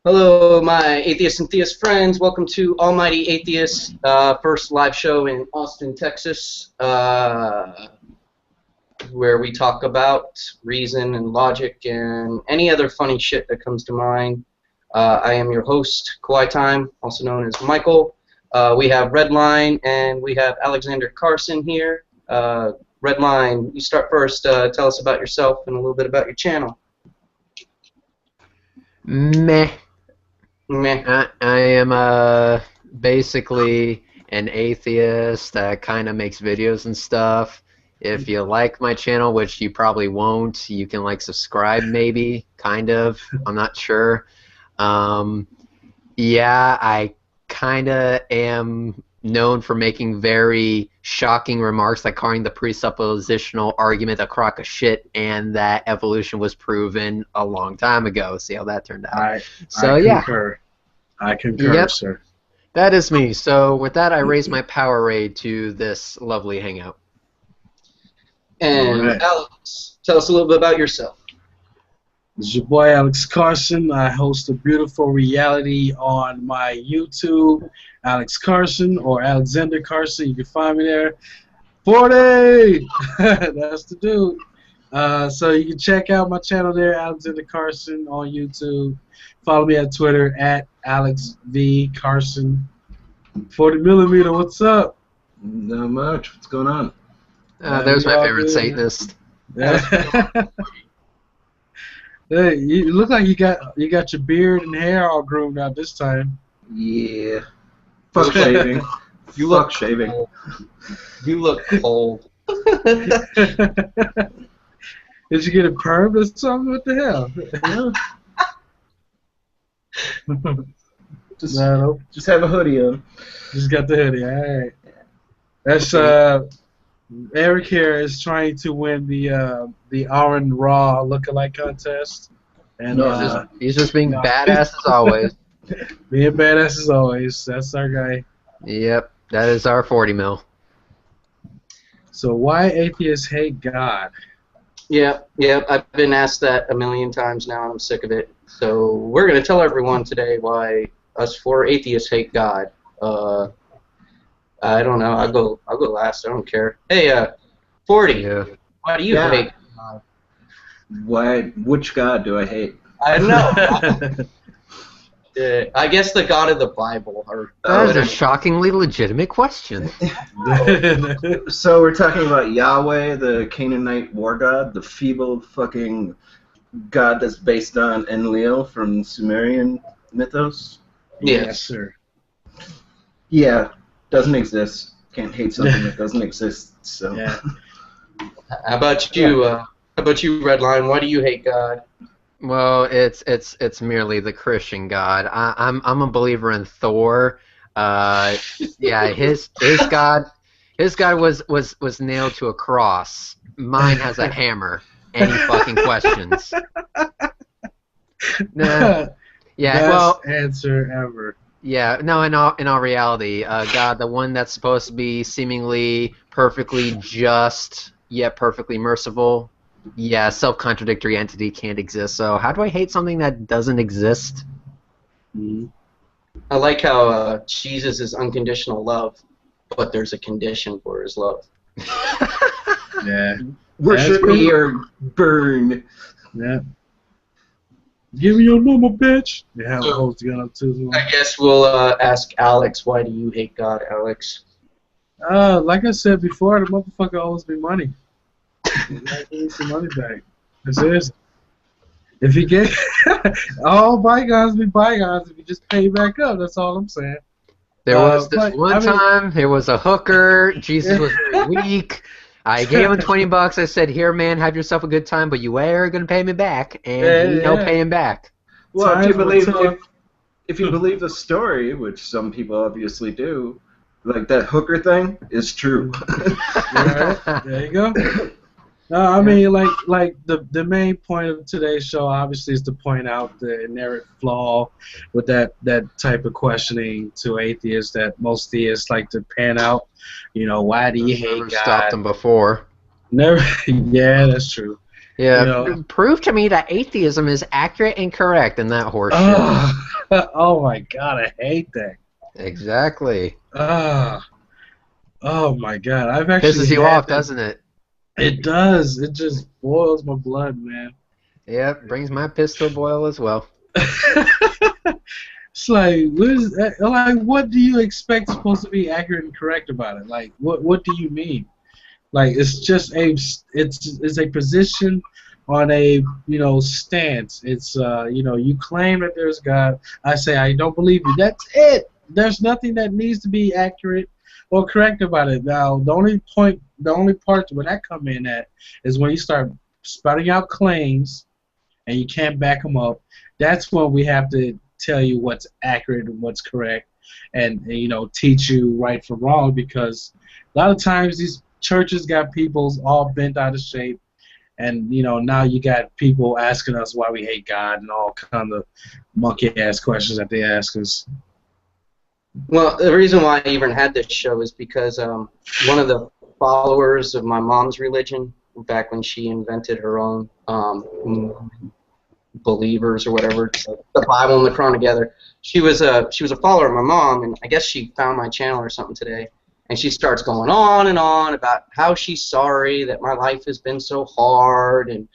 Hello, my atheist and theist friends. Welcome to Almighty Atheists, first live show in Austin, Texas, where we talk about reason and logic and any other funny shit that comes to mind. I am your host, KauaiTime, also known as Michael. We have Redline and we have Alexander Carson here. Redline, you start first. Tell us about yourself and a little bit about your channel. Meh. Meh. I am basically an atheist that kind of makes videos and stuff. If you like my channel, which you probably won't, you can like subscribe maybe, kind of. I'm not sure. Yeah, I kind of am known for making very shocking remarks, like calling the presuppositional argument a crock of shit, and that evolution was proven a long time ago. See how that turned out. I concur. I concur, yep. Sir. That is me. So with that, I raise my power raid to this lovely hangout. And right. Alex, tell us a little bit about yourself. This is your boy Alex Carson. I host a beautiful reality on my YouTube, Alex Carson or Alexander Carson. You can find me there. 40! That's the dude. So you can check out my channel there, Alexander Carson on YouTube. Follow me on Twitter at AlexVCarson. 40mm, what's up? Not much. What's going on? There's my favorite Satanist. Hey, you look like you got your beard and hair all groomed out this time. Yeah. Fuck shaving. You Fuck look shaving. Cold. You look cold. Did you get a perm or something? What the hell? Just have a hoodie on. Just got the hoodie. All right. That's Eric here is trying to win the Aaron Raw lookalike contest, and he's just being badass as always. Being badass as always. That's our guy. Yep, that is our 40 mil. So why atheists hate God? Yeah, I've been asked that a million times now, and I'm sick of it. So we're going to tell everyone today why us four atheists hate God. I don't know. I'll go last. I don't care. Hey, 40. Yeah. Why do you hate God? Why? Which God do I hate? I know. I guess the God of the Bible. That is a shockingly legitimate question. So we're talking about Yahweh, the Canaanite war god, the feeble fucking god that's based on Enlil from Sumerian mythos? Yes, sir. Yeah, doesn't exist. Can't hate something that doesn't exist. So. Yeah. How about you? How about you, Redline? Why do you hate God? Well, it's merely the Christian God. I'm a believer in Thor. Yeah, his God was nailed to a cross. Mine has a hammer. Any fucking questions? Nah. Yeah. Best answer ever. Yeah. No. In all reality, God, the one that's supposed to be seemingly perfectly just yet perfectly merciful. Yeah, self-contradictory entity can't exist, so how do I hate something that doesn't exist? I like how Jesus is unconditional love, but there's a condition for his love. Yeah. Worship me or burn. Yeah. Give me your number, bitch. Yeah, holds the gun up too. I guess we'll ask Alex, why do you hate God, Alex? Like I said before, the motherfucker owes me money. I need some money back. That's it. If you get all bygones be bygones, if you just pay back up, that's all I'm saying. There was this time, there was a hooker, Jesus was very weak. I gave him $20. I said, "Here, man, have yourself a good time, but you are gonna pay me back," and he no paying back. Well, if you believe the story, which some people obviously do, like that hooker thing is true. Right, there you go. No, I mean, like the main point of today's show, obviously, is to point out the inherent flaw with that type of questioning to atheists that most theists like to pan out. You know, why do you hate God? Stopped them before. Never. Yeah, that's true. Yeah, you know, prove to me that atheism is accurate and correct in that horseshit. Oh my God, I hate that. Exactly. Oh my God, I've actually Pisses you had off, doesn't it? It does. It just boils my blood, man. Yep, brings my piss to a boil as well. It's like, what do you expect supposed to be accurate and correct about it? Like, what do you mean? Like, it's just it's a position on a stance. It's you claim that there's God. I say I don't believe you. That's it. There's nothing that needs to be accurate or correct about it. Now, the only part where that come in at is when you start spouting out claims and you can't back them up. That's when we have to tell you what's accurate and what's correct, and teach you right from wrong, because a lot of times these churches got people all bent out of shape, and now you got people asking us why we hate God and all kind of monkey ass questions that they ask us. Well, the reason why I even had this show is because one of the followers of my mom's religion, back when she invented her own believers or whatever, the Bible and the Koran together, she was a follower of my mom, and I guess she found my channel or something today, and she starts going on and on about how she's sorry that my life has been so hard, and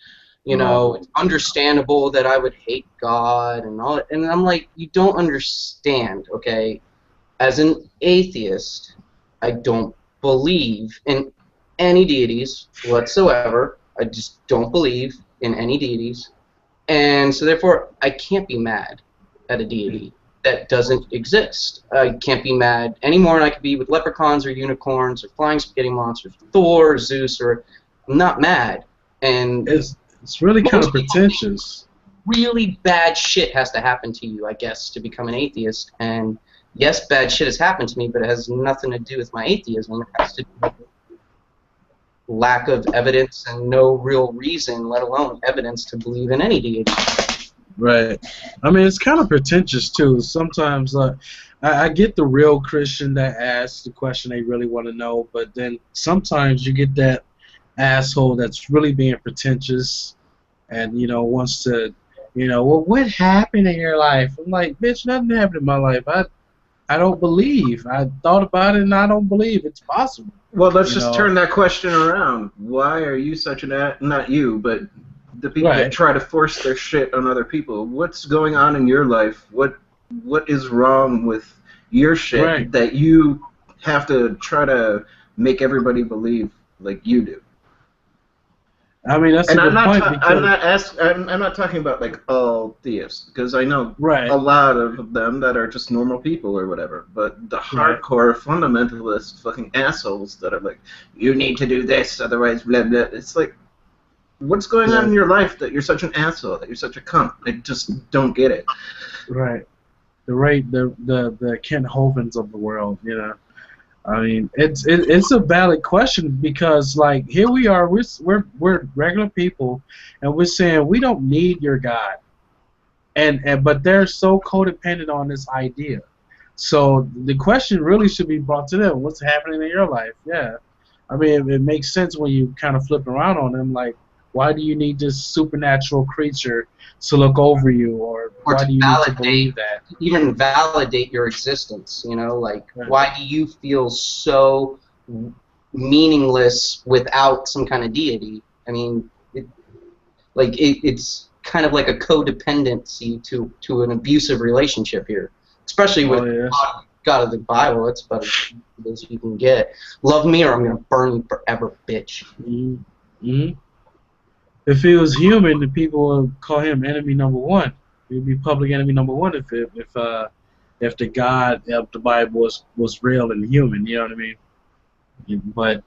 it's understandable that I would hate God and all, and I'm like, you don't understand, okay? As an atheist, I don't believe in any deities whatsoever. I just don't believe in any deities. And so therefore, I can't be mad at a deity that doesn't exist. I can't be mad any more than I could be with leprechauns or unicorns or flying spaghetti monsters, Thor, Zeus, or I'm not mad. And it's really kind of pretentious. Really bad shit has to happen to you, I guess, to become an atheist. And yes, bad shit has happened to me, but it has nothing to do with my atheism. It has to do with lack of evidence and no real reason, let alone evidence, to believe in any deity. Right. I mean, it's kind of pretentious, too. Sometimes I get the real Christian that asks the question they really want to know, but then sometimes you get that asshole that's really being pretentious and, wants to, well, what happened in your life? I'm like, bitch, nothing happened in my life. I don't believe. I thought about it, and I don't believe it's possible. Well, let's just turn that question around. Why are you such not you, but the people that try to force their shit on other people? What's going on in your life? What is wrong with your shit that you have to try to make everybody believe like you do? I mean, that's a good point. I'm not talking about like all theists, because I know a lot of them that are just normal people or whatever. But the hardcore fundamentalist fucking assholes that are like, you need to do this, otherwise blah blah. It's like, what's going on in your life that you're such an asshole, that you're such a cunt? I just don't get it. Right. The Ken Hovens of the world, I mean, it's a valid question, because like here we are, we're regular people, and we're saying we don't need your God, but they're so codependent on this idea. So the question really should be brought to them: what's happening in your life? Yeah, I mean, it makes sense when you kind of flip around on them, like, why do you need this supernatural creature to look over you, or why do you need to believe that? Even validate your existence, like, why do you feel so meaningless without some kind of deity? I mean, it's kind of like a codependency to an abusive relationship here, especially with God of the Bible. It's about as good as you can get. Love me or I'm going to burn you forever, bitch. Mm-hmm. If he was human, the people would call him enemy number one. He'd be public enemy number one if the God of the Bible was real and human. You know what I mean? But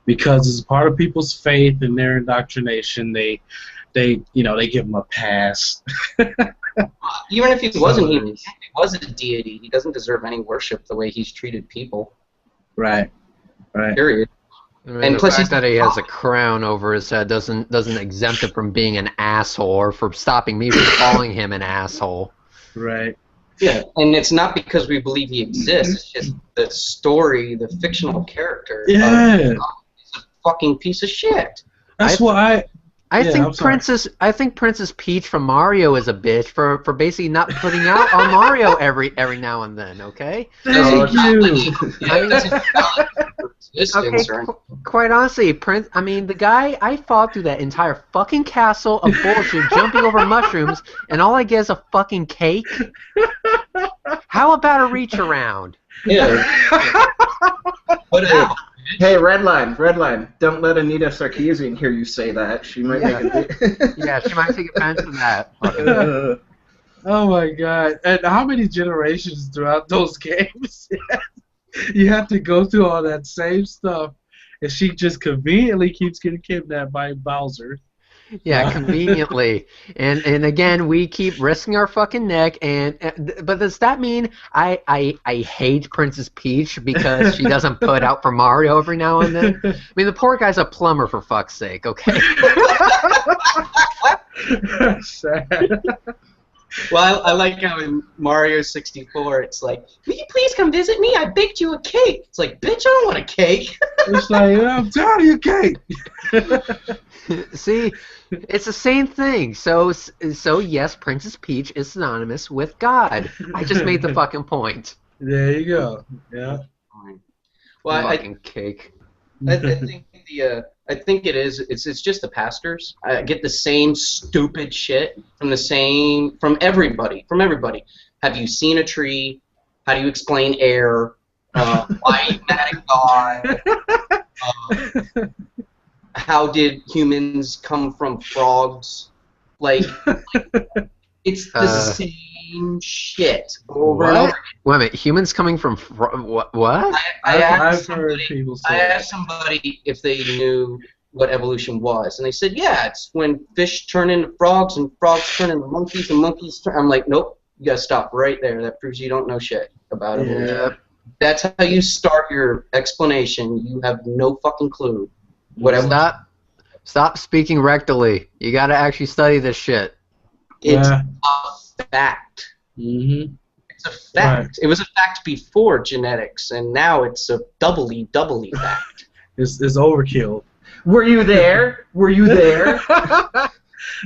because it's part of people's faith and their indoctrination, they give him a pass. Even if he wasn't human, if he was a deity, he doesn't deserve any worship the way he's treated people. Right. Period. I mean, and the fact that he has a crown over his head doesn't exempt him from being an asshole, or from stopping me from calling him an asshole. Right. Yeah, and it's not because we believe he exists. It's just the story, the fictional character. Yeah. He's a fucking piece of shit. That's why I think Princess Peach from Mario is a bitch for basically not putting out on Mario every now and then. Okay. Thank you. Quite honestly, the guy, I fought through that entire fucking castle of bullshit, jumping over mushrooms, and all I get is a fucking cake. How about a reach around? Yeah. Hey, red line. Don't let Anita Sarkeesian hear you say that. She might make it. Yeah, she might take offense to that. Oh my god! And how many generations throughout those games? You have to go through all that same stuff, and she just conveniently keeps getting kidnapped by Bowser. Yeah, conveniently. And again, we keep risking our fucking neck. But does that mean I hate Princess Peach because she doesn't put out for Mario every now and then? I mean, the poor guy's a plumber, for fuck's sake, okay? Sad. Well, I like how in Mario 64, it's like, will you please come visit me? I baked you a cake. It's like, bitch, I don't want a cake. It's like, I'm tired of your cake. See, it's the same thing. So yes, Princess Peach is synonymous with God. I just made the fucking point. There you go. Yeah. Well, fucking cake. I think it is. It's just the pastors. I get the same stupid shit from everybody. Have you seen a tree? How do you explain air? Why are you mad at God? How did humans come from frogs? Like it's the same shit over and over. Wait a minute, humans coming from what? I've heard people say I asked somebody if they knew what evolution was, and they said, yeah, it's when fish turn into frogs and frogs turn into monkeys and monkeys turn. I'm like, nope, you gotta stop right there. That proves you don't know shit about evolution. Yeah. That's how you start your explanation. You have no fucking clue. Stop speaking rectally. You gotta actually study this shit. It's a fact. Mm-hmm. It's a fact. Right. It was a fact before genetics, and now it's a doubly fact. It's overkill. Were you there? Were you there?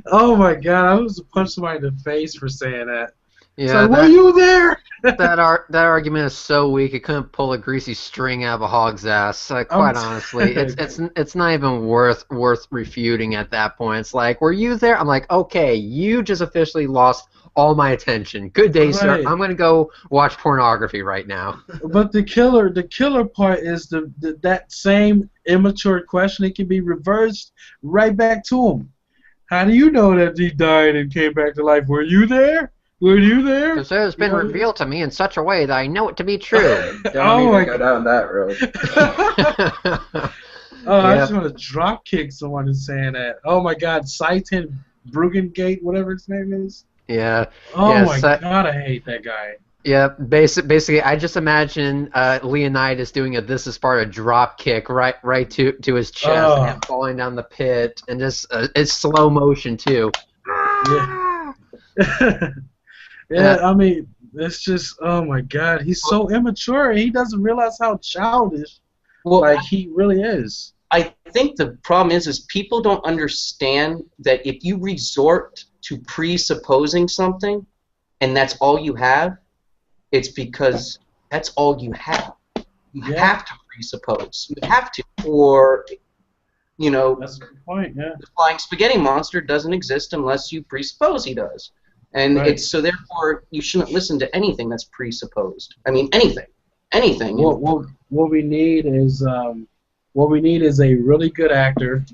Oh my god! I was to punch somebody in the face for saying that. Yeah, were you there? that argument is so weak it couldn't pull a greasy string out of a hog's ass. Quite honestly, it's not even worth refuting at that point. It's like, were you there? I'm like, okay, you just officially lost all my attention. Good day, sir. I'm gonna go watch pornography right now. But the killer part is that same immature question. It can be reversed right back to him. How do you know that he died and came back to life? Were you there? Were you there? Because it has been revealed to me in such a way that I know it to be true. Don't even go down that road. I just want to drop kick someone who's saying that. Oh my god, Satan Brugengate, whatever his name is. Yeah. Oh my god, I hate that guy. Yeah, basically, I just imagine Leonidas doing a "This is Sparta" drop kick right to his chest and falling down the pit, and just it's slow motion too. Yeah. Yeah, I mean, it's just, oh my god, he's so immature. He doesn't realize how childish, he really is. I think the problem is people don't understand that if you resort to presupposing something, and that's all you have, it's because that's all you have. You have to presuppose. You have to, or that's a good point. Yeah. The flying spaghetti monster doesn't exist unless you presuppose he does. And so therefore you shouldn't listen to anything that's presupposed. I mean anything. What we need is a really good actor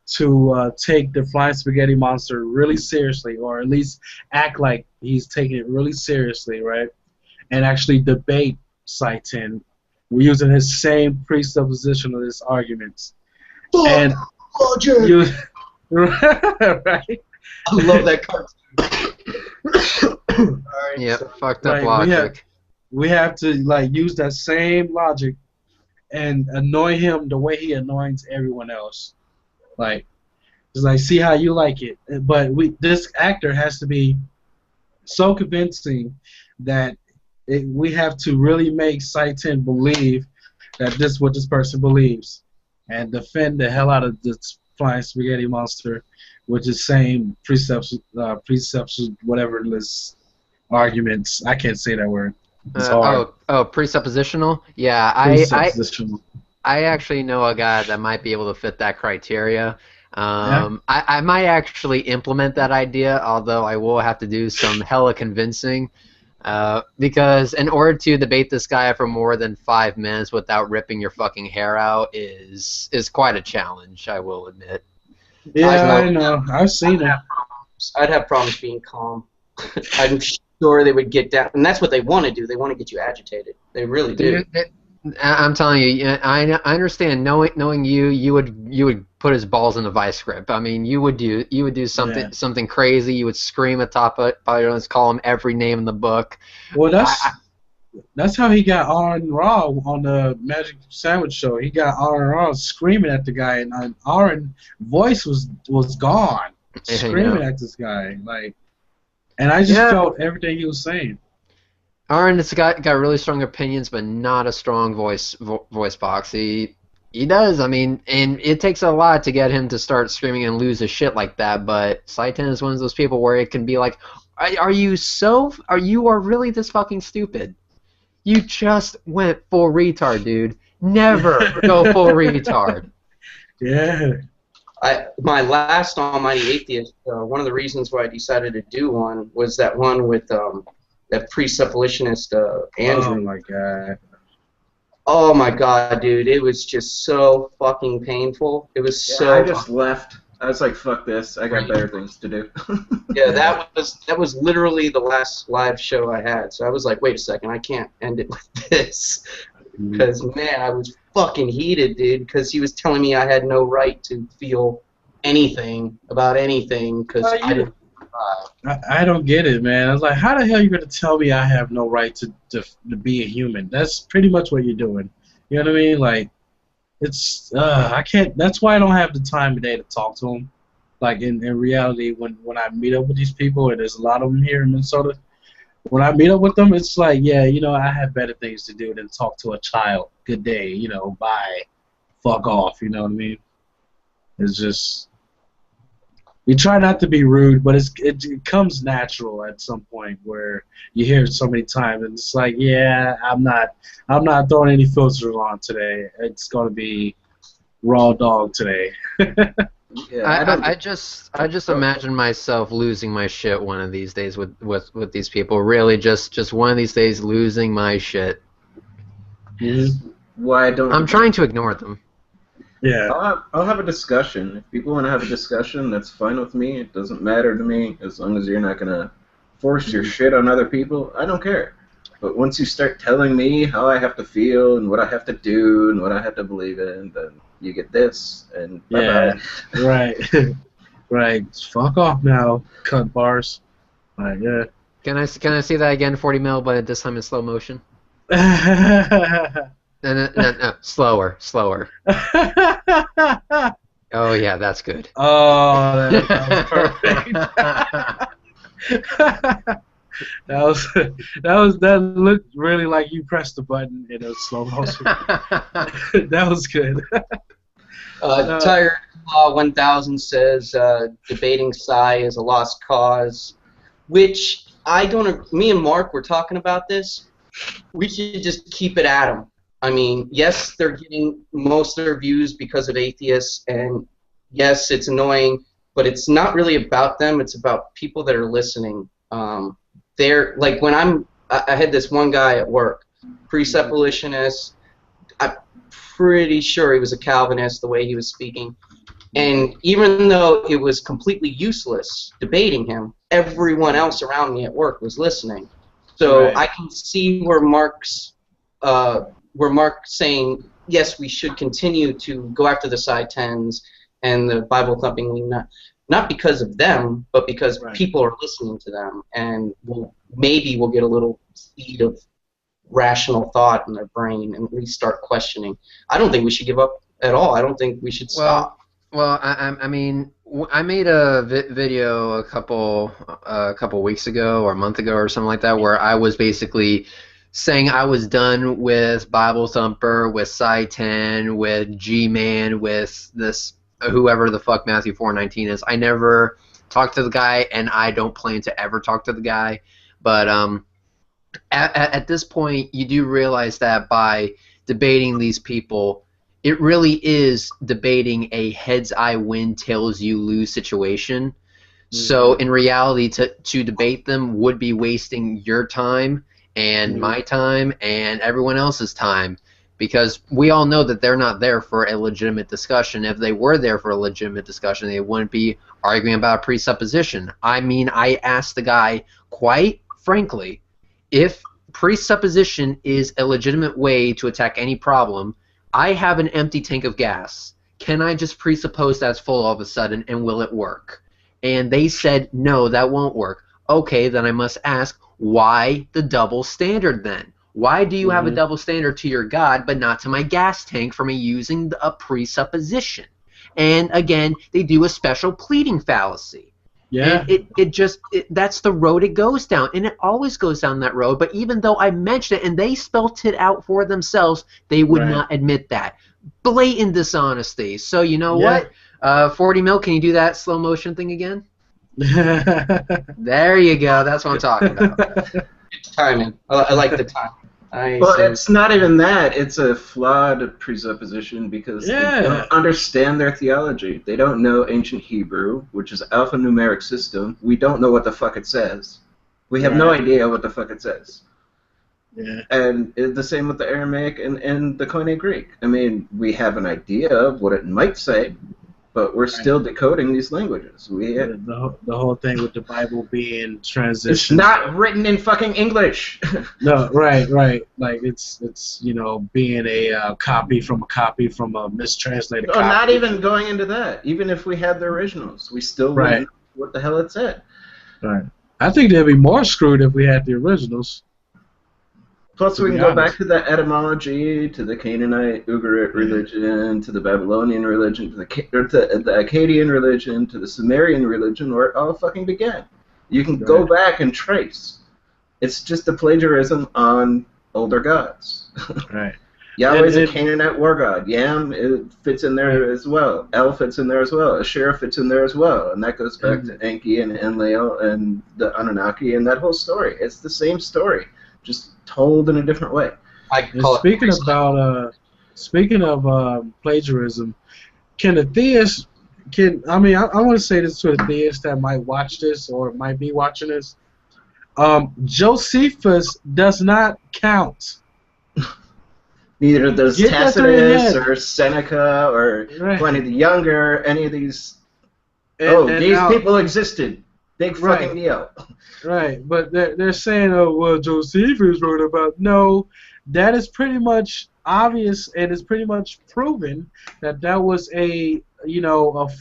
to take the flying spaghetti monster really seriously, or at least act like he's taking it really seriously, right? And actually debate Satan. We're using his same presupposition of his arguments. And right? I love that cartoon. Yeah, fucked up logic. We have to use that same logic and annoy him the way he annoys everyone else. Just see how you like it. But this actor has to be so convincing that we have to really make Satan believe that this is what this person believes, and defend the hell out of this flying spaghetti monster with the same precepts, whatever list arguments. I can't say that word. It's hard. Presuppositional? Yeah, Presuppositional. I actually know a guy that might be able to fit that criteria. I might actually implement that idea, although I will have to do some hella convincing. Because in order to debate this guy for more than 5 minutes without ripping your fucking hair out is quite a challenge, I will admit. Yeah, I know. I've seen it. I'd have problems being calm. I'm sure they would get down, and that's what they want to do. They want to get you agitated. They really do. I'm telling you, I understand. Knowing you would put his balls in a vice grip. I mean, you would do something crazy. You would scream at top of your lungs, call him every name in the book. Well, that's how he got Aaron Raw on the Magic Sandwich Show. He got Aaron Raw screaming at the guy, and Aaron's voice was gone, screaming at this guy, like. And I just felt everything he was saying. Aaron has got really strong opinions, but not a strong voice box. He does. I mean, and it takes a lot to get him to start screaming and lose his shit like that. But Saitan is one of those people where it can be like, are you really this fucking stupid? You just went full retard, dude. Never go full retard. Yeah. My last Almighty Atheist, one of the reasons why I decided to do one was that one with that presuppositionist Andrew. Oh my god. Oh my god, dude! It was just so fucking painful. It was so. I just left. I was like, "Fuck this! I got better things to do." Yeah, that was literally the last live show I had. So I was like, "Wait a second, I can't end it with this," because man, I was fucking heated, dude. Because he was telling me I had no right to feel anything about anything because I didn't. I don't get it, man. I was like, how the hell are you going to tell me I have no right to be a human? That's pretty much what you're doing. You know what I mean? Like, it's, I can't, that's why I don't have the time today to talk to them. Like, in reality, when I meet up with these people, and there's a lot of them here in Minnesota, when I meet up with them, it's like, yeah, you know, I have better things to do than talk to a child. Good day, you know, bye, fuck off, you know what I mean? It's just... You try not to be rude, but it comes natural at some point where you hear it so many times, and it's like, yeah, I'm not throwing any filters on today. It's gonna be raw dog today. Yeah, I just imagine myself losing my shit one of these days with these people. Really, just one of these days losing my shit. Mm-hmm. Why don't? I'm trying to ignore them. Yeah. I'll have a discussion. If people want to have a discussion, that's fine with me. It doesn't matter to me as long as you're not gonna force your shit on other people. I don't care. But once you start telling me how I have to feel and what I have to do and what I have to believe in, then you get this and bye-bye. Right. Right. Fuck off now, cunt bars. Like, yeah. Can I see that again, 40 mil, but this time in slow motion? No, slower. Oh yeah, that's good. Oh, that was perfect. that looked really like you pressed the button in a slow motion. That was good. Tired Law 1000 says debating Psi is a lost cause, which I don't. Me and Mark were talking about this. We should just keep it at them. I mean, yes, they're getting most of their views because of atheists, and yes, it's annoying, but it's not really about them. It's about people that are listening. They're like when I had this one guy at work, presuppositionist. I'm pretty sure he was a Calvinist the way he was speaking, and even though it was completely useless debating him, everyone else around me at work was listening. So right. I can see where Mark's saying, yes, we should continue to go after the Saitans and the Bible thumping, not because of them, but because people are listening to them, and maybe we'll get a little seed of rational thought in their brain and at least start questioning. I don't think we should give up at all. I don't think we should stop. Well, I mean, I made a video a couple weeks ago or a month ago or something like that where I was basically saying I was done with Bible Thumper, with Saitan, with G-Man, with this whoever the fuck Matthew 4:19 is. I never talked to the guy, and I don't plan to ever talk to the guy. But at this point, you do realize that by debating these people, it really is debating a heads I win, tails you lose situation. Mm-hmm. So in reality, to debate them would be wasting your time and my time and everyone else's time, because we all know that they're not there for a legitimate discussion. If they were there for a legitimate discussion, they wouldn't be arguing about presupposition. I mean, I asked the guy, quite frankly, if presupposition is a legitimate way to attack any problem, I have an empty tank of gas. Can I just presuppose that's full all of a sudden, and will it work? And they said, no, that won't work. Okay, then I must ask, why the double standard then? Why do you have a double standard to your God but not to my gas tank for me using a presupposition? And again, they do a special pleading fallacy. Yeah. And that's the road it goes down, and it always goes down that road. But even though I mentioned it and they spelt it out for themselves, they would not admit that. Blatant dishonesty. So you know what? 40 mil, can you do that slow motion thing again? There you go. That's what I'm talking about. Timing. I like the time. Well, it's not even that. It's a flawed presupposition because they don't understand their theology. They don't know ancient Hebrew, which is alphanumeric system. We don't know what the fuck it says. We have no idea what the fuck it says. Yeah. And it's the same with the Aramaic and the Koine Greek. I mean, we have an idea of what it might say, but we're still decoding these languages. The whole thing with the Bible being transitioned. It's not written in fucking English. No, right. Like it's being a copy from a mistranslated copy. Not even going into that. Even if we had the originals, we still wouldn't know what the hell it said. Right. I think they'd be more screwed if we had the originals. Plus, we can go back to the etymology, to the Canaanite Ugarit religion, to the Babylonian religion, to the Akkadian religion, to the Sumerian religion, where it all fucking began. You can go back and trace. It's just a plagiarism on older gods. Right. Yahweh is a Canaanite war god. Yam fits in there as well. El fits in there as well. Asherah fits in there as well. And that goes back to Enki and Enlil and the Anunnaki and that whole story. It's the same story, just told in a different way. Speaking of plagiarism, can a theist I want to say this to a theist that might watch this or might be watching this. Josephus does not count. Neither does Tacitus or Seneca or Pliny the Younger, any of these. These people existed. Big fucking deal. Right, but they're saying, oh, well, Josephus wrote about. No, that is pretty much obvious, and it's pretty much proven that was a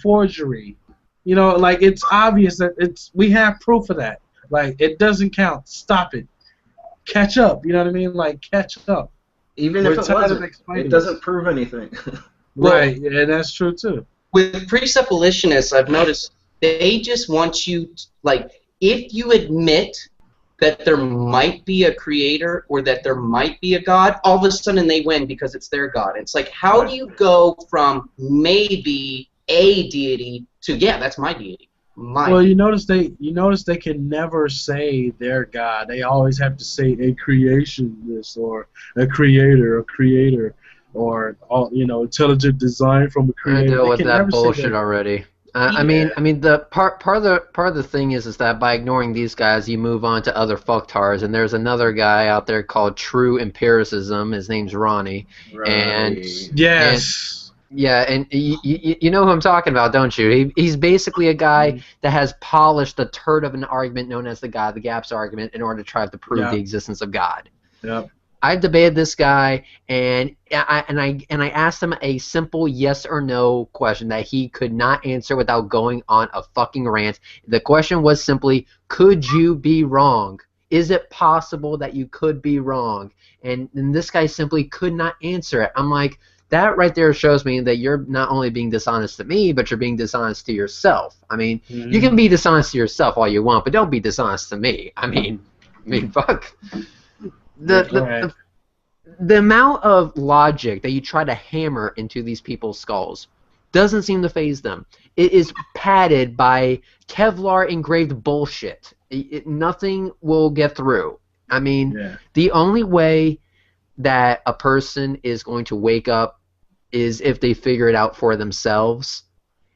forgery. Like it's obvious that we have proof of that. Like it doesn't count. Stop it. Catch up. You know what I mean? Like catch up. Even if it wasn't, it doesn't prove anything. Right, yeah, that's true too. With presuppositionists, I've noticed they just want you if you admit that there might be a creator or that there might be a God, all of a sudden they win because it's their God. It's like, how do you go from maybe a deity to, yeah, that's my deity? Well, you notice they can never say their God. They always have to say a creationist or a creator, or intelligent design from a creator. I deal with that bullshit already. I mean, the part of the thing is that by ignoring these guys, you move on to other fucktards, and there's another guy out there called True Empiricism. His name's Ronnie, and you know who I'm talking about, don't you? He's basically a guy that has polished the turd of an argument known as the God the Gaps argument in order to try to prove the existence of God. Yep. I debated this guy, and I asked him a simple yes or no question that he could not answer without going on a fucking rant. The question was simply, could you be wrong? Is it possible that you could be wrong? And this guy simply could not answer it. I'm like, that right there shows me that you're not only being dishonest to me, but you're being dishonest to yourself. I mean, you can be dishonest to yourself all you want, but don't be dishonest to me. I mean, fuck. The amount of logic that you try to hammer into these people's skulls doesn't seem to faze them. It is padded by Kevlar engraved bullshit. Nothing will get through. I mean, the only way that a person is going to wake up is if they figure it out for themselves.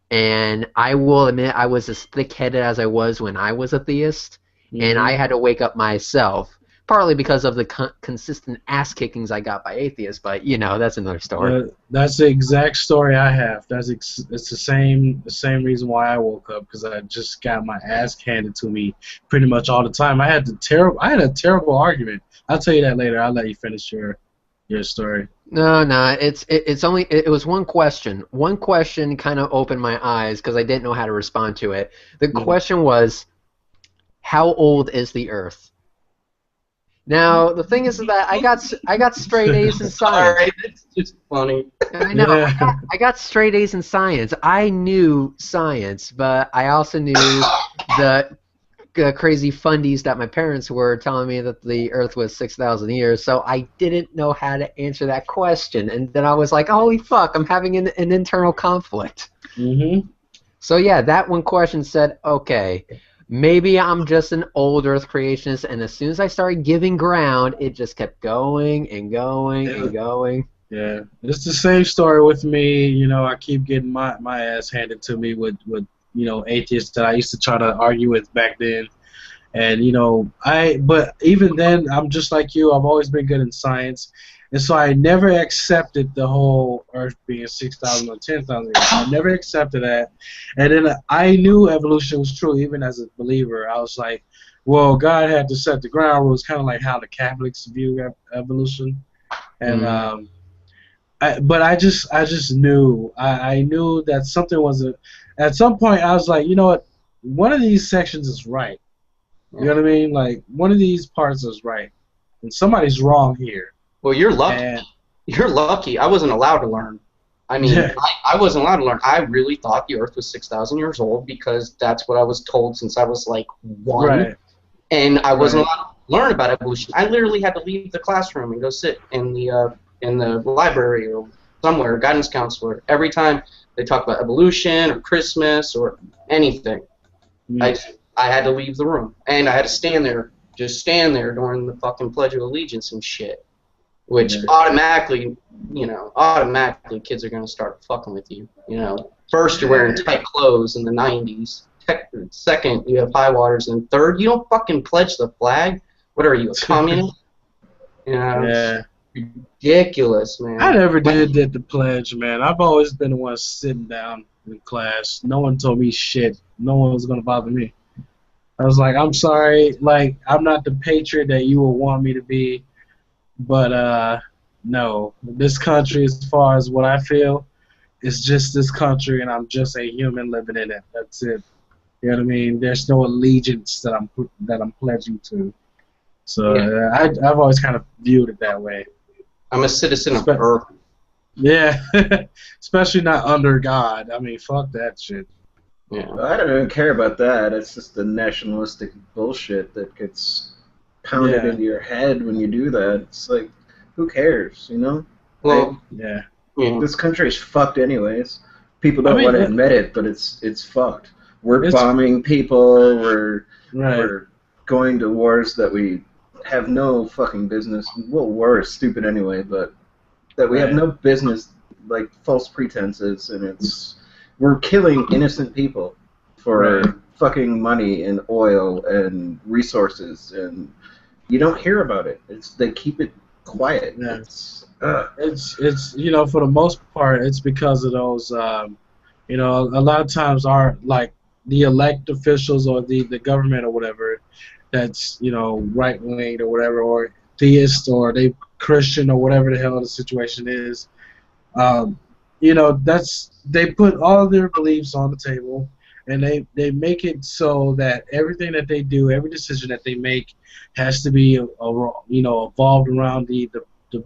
And I will admit, I was as thick-headed as I was when I was a theist, and I had to wake up myself, partly because of the consistent ass-kickings I got by atheists, but, you know, that's another story. That's the exact story I have. It's the same reason why I woke up, because I just got my ass handed to me pretty much all the time. I had a terrible argument. I'll tell you that later. I'll let you finish your story. No, it was one question. One question kind of opened my eyes because I didn't know how to respond to it. The question was, how old is the Earth? Now, the thing is that I got straight A's in science. Sorry, it's just funny. I know. Yeah. I got straight A's in science. I knew science, but I also knew the crazy fundies that my parents were telling me that the Earth was 6,000 years, so I didn't know how to answer that question. And then I was like, holy fuck, I'm having an internal conflict. So yeah, that one question said, okay, maybe I'm just an old Earth creationist, and as soon as I started giving ground, it just kept going and going and going. Yeah, it's the same story with me. You know, I keep getting my ass handed to me with you know, atheists that I used to try to argue with back then. And, you know, but even then, I'm just like you. I've always been good in science. And so I never accepted the whole Earth being 6,000 or 10,000 years. I never accepted that. And then I knew evolution was true, even as a believer. I was like, well, God had to set the ground rules, kind of like how the Catholics view evolution. And but I just knew. I knew that something wasn't. At some point, I was like, you know what? One of these sections is right. You know what I mean? Like, one of these parts is right. And somebody's wrong here. Well, you're lucky. You're lucky. I wasn't allowed to learn. I mean, I wasn't allowed to learn. I really thought the Earth was 6,000 years old because that's what I was told since I was, like, 1. Right. And I wasn't allowed to learn about evolution. I literally had to leave the classroom and go sit in the library or somewhere, guidance counselor, every time they talk about evolution or Christmas or anything. I had to leave the room, and I had to stand there during the fucking Pledge of Allegiance and shit, which automatically kids are gonna start fucking with you. You know, first you're wearing tight clothes in the '90s. Second, you have high waters, and third, you don't fucking pledge the flag. What are you, a communist? You know, ridiculous, man. I never did the pledge, man. I've always been the one sitting down in class. No one told me shit. No one was gonna bother me. I was like, I'm sorry, like, I'm not the patriot that you would want me to be, but no, this country, as far as what I feel, is just this country, and I'm just a human living in it. That's it. You know what I mean? There's no allegiance that I'm pledging to. So I've always kind of viewed it that way. I'm a citizen of Earth. Yeah, especially not under God. I mean, fuck that shit. Yeah. I don't even care about that. It's just the nationalistic bullshit that gets pounded into your head when you do that. It's like, who cares, you know? Well, this country's fucked anyways. People don't want to admit it, but it's fucked. We're bombing people. We're going to wars that we have no fucking business. Well, war is stupid anyway, but that we have no business, like false pretenses, and we're killing innocent people for fucking money and oil and resources, and you don't hear about it. They keep it quiet. Yeah. It's you know, for the most part, it's because of those you know, a lot of times the elect officials or the government or whatever that's, you know, right wing or whatever, or theist or they Christian or whatever the hell the situation is. You know, they put all of their beliefs on the table, and they make it so that everything that they do, every decision that they make, has to be you know, evolved around the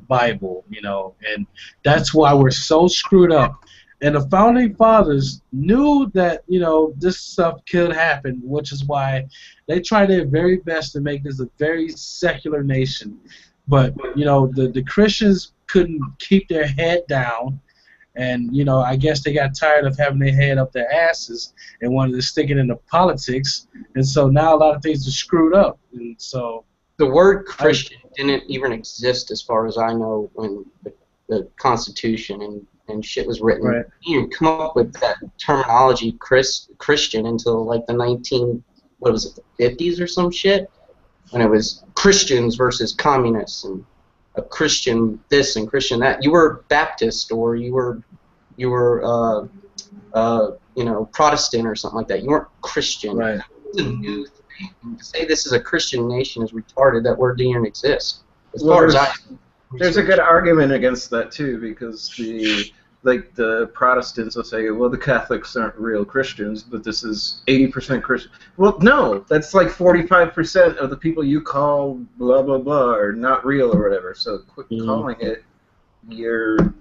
Bible, you know, and that's why we're so screwed up. And the founding fathers knew that, you know, this stuff could happen, which is why they tried their very best to make this a very secular nation. But, you know, the Christians couldn't keep their head down, And, you know, I guess they got tired of having their head up their asses and wanted to stick it into politics. And so now a lot of things are screwed up. And so the word Christian didn't even exist as far as I know when the Constitution and shit was written. Right. You didn't come up with that terminology Christian until like the 50s or some shit, when it was Christians versus communists and a Christian this and Christian that. You were Baptist or you were you know, Protestant or something like that. You weren't Christian. Right. It's a new thing. To say this is a Christian nation is retarded. That word didn't even exist. As Well, far as there's a good argument against that too, because the Protestants will say, well, the Catholics aren't real Christians, but this is 80% Christian. Well, no, that's like 45% of the people you call blah blah blah are not real or whatever. So quit calling it your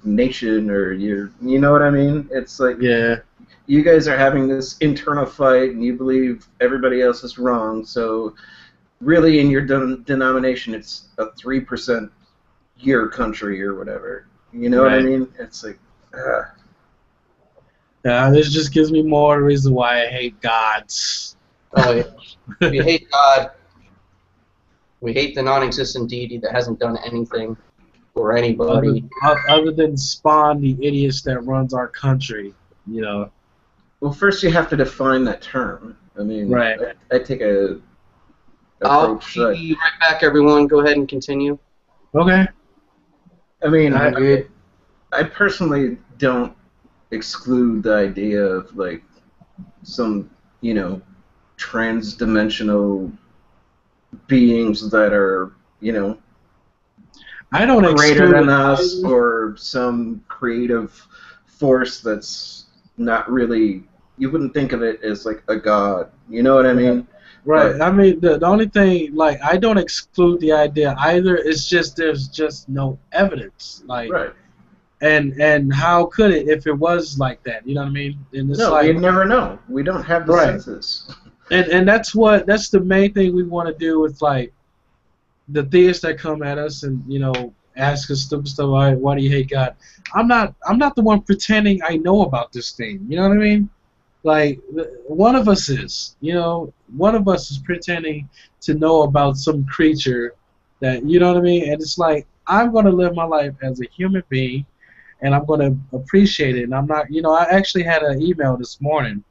nation or you know what I mean? It's like, yeah, you guys are having this internal fight and you believe everybody else is wrong. So really, in your denomination, it's a 3% your country or whatever. You know what I mean? It's like, yeah, this just gives me more reason why I hate gods. we hate God. We hate the non-existent deity that hasn't done anything for anybody. Other than spawn the idiots that runs our country, you know. Well, first you have to define that term. I mean, I take a I'll approach. be right back, everyone. Go ahead and continue. Okay. I mean, I personally don't exclude the idea of like some, you know, trans-dimensional beings that are, you know, I don't greater than us, or some creative force that's not really, you wouldn't think of it as like a god. You know what I mean? Right. I mean, the only thing, like, I don't exclude the idea either. It's just there's just no evidence. Like, and how could it if it was like that? You know what I mean? And it's no, you'd never know. We don't have the senses. And that's the main thing we want to do with like the theists that come at us and, you know, ask us stupid stuff like, why do you hate God? I'm not the one pretending I know about this thing. You know what I mean? Like, one of us is, you know, one of us is pretending to know about some creature that, you know what I mean? And it's like, I'm going to live my life as a human being, and I'm going to appreciate it. And I'm not, you know, I actually had an email this morning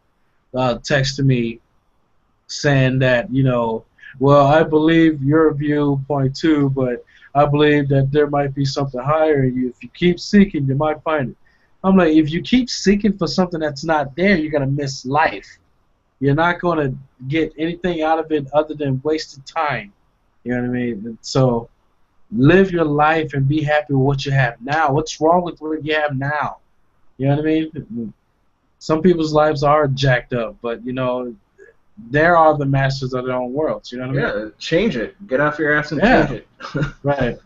text to me saying that, you know, well, I believe your viewpoint too, but I believe that there might be something higher in you. If you keep seeking, you might find it. I'm like, if you keep seeking for something that's not there, you're going to miss life. You're not going to get anything out of it other than wasted time. You know what I mean? And so live your life and be happy with what you have now. What's wrong with what you have now? You know what I mean? Some people's lives are jacked up, but, you know, they are the masters of their own worlds. You know what I mean? Yeah, change it. Get off your ass and change it. Right.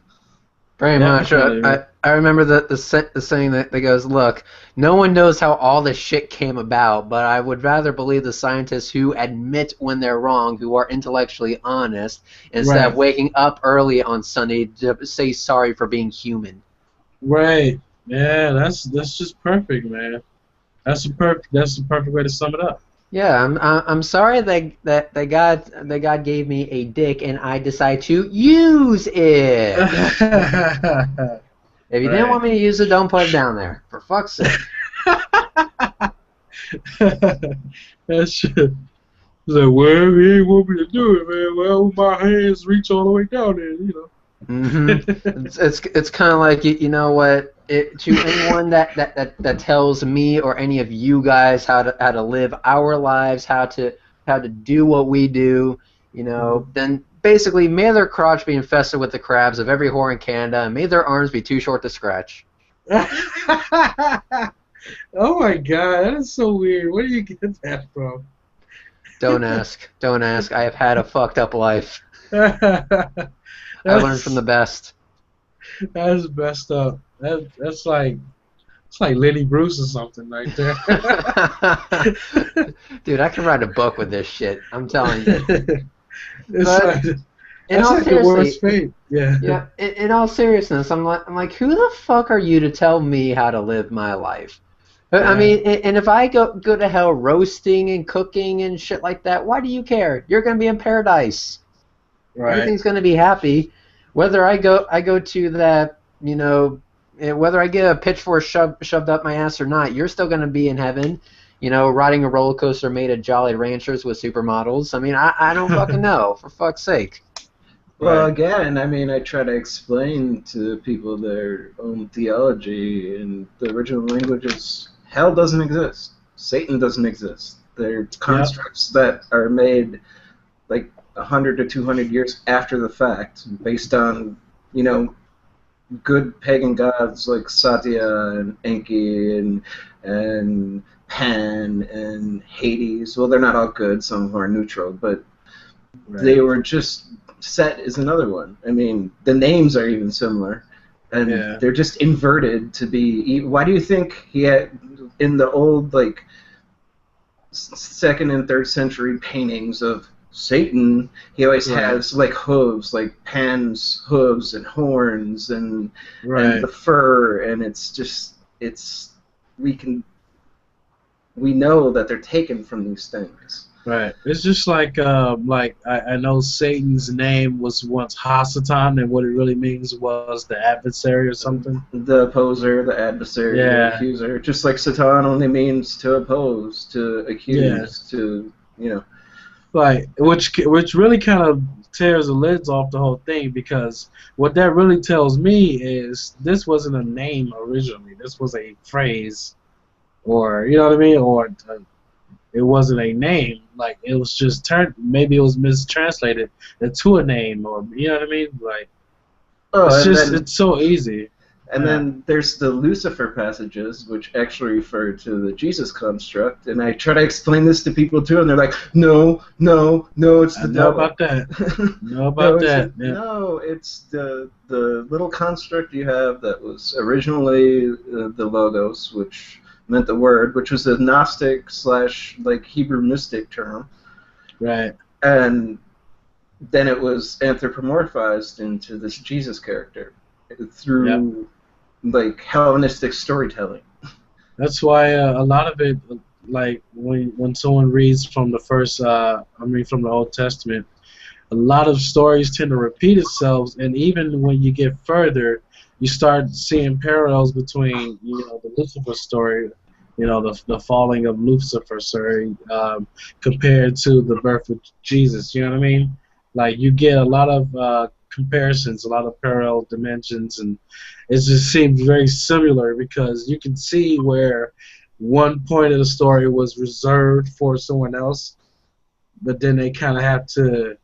Very much. I remember the saying that goes, look, no one knows how all this shit came about, but I would rather believe the scientists who admit when they're wrong, who are intellectually honest, instead of waking up early on Sunday to say sorry for being human. Right. Yeah, that's just perfect, man. That's the perfect way to sum it up. Yeah, I'm sorry that God gave me a dick and I decide to use it. If you didn't want me to use it, don't put it down there. For fuck's sake. That shit. It's like, well, he ain't want me to do it, man. Well, my hands reach all the way down there, you know. It's kind of like, you know what? To anyone that tells me or any of you guys how to live our lives, how to do what we do, you know, then basically may their crotch be infested with the crabs of every whore in Canada, and may their arms be too short to scratch. Oh my God, that is so weird. Where do you get that from? Don't ask. Don't ask. I have had a fucked up life. I learned from the best. That's messed up. That's like, it's like Lenny Bruce or something right there. Dude, I can write a book with this shit. I'm telling you. It's in all seriousness, in all seriousness, I'm like, who the fuck are you to tell me how to live my life? I mean, and if I go to hell roasting and cooking and shit like that, why do you care? You're gonna be in paradise. Right. Everything's gonna be happy, whether I go to that, you know, whether I get a pitchfork shoved up my ass or not. You're still gonna be in heaven, you know, riding a roller coaster made of Jolly Ranchers with supermodels. I mean, I don't fucking know, for fuck's sake. Well, again, I mean, I try to explain to people their own theology, and the original language is hell doesn't exist. Satan doesn't exist. They're constructs that are made like 100 to 200 years after the fact, based on, you know, good pagan gods like Satya and Enki and Pan and Hades. Well, they're not all good. Some of them are neutral, but they were just... Set is another one. I mean, the names are even similar, and they're just inverted to be... Why do you think he had, in the old, like, 2nd and 3rd century paintings of Satan, he always has, like, hooves, like Pan's hooves and horns and the fur, and it's just... We know that they're taken from these things. Right. It's just like I know Satan's name was once Hasatan, and what it really means was the adversary or something. The opposer, the adversary, the accuser. Just like Satan only means to oppose, to accuse, to, you know. Like, which really kind of tears the lids off the whole thing, because what that really tells me is this wasn't a name originally. This was a phrase, or, you know what I mean, or... it wasn't a name. Like, it was just maybe it was mistranslated into a name, or, you know what I mean? Like, it's so easy. And then there's the Lucifer passages, which actually refer to the Jesus construct, and I try to explain this to people too, and they're like, no, it's the devil. Know about that. Know about that. No, it's the little construct you have that was originally the Logos, which meant the word, which was a Gnostic / like Hebrew mystic term. Right. And then it was anthropomorphized into this Jesus character through like Hellenistic storytelling. That's why a lot of it, like when someone reads from the from the Old Testament, a lot of stories tend to repeat itself, and even when you get further, you start seeing parallels between, you know, the Lucifer story, you know, the falling of Lucifer, compared to the birth of Jesus. You know what I mean? Like, you get a lot of comparisons, a lot of parallel dimensions, and it just seems very similar, because you can see where one point of the story was reserved for someone else, but then they kind of have to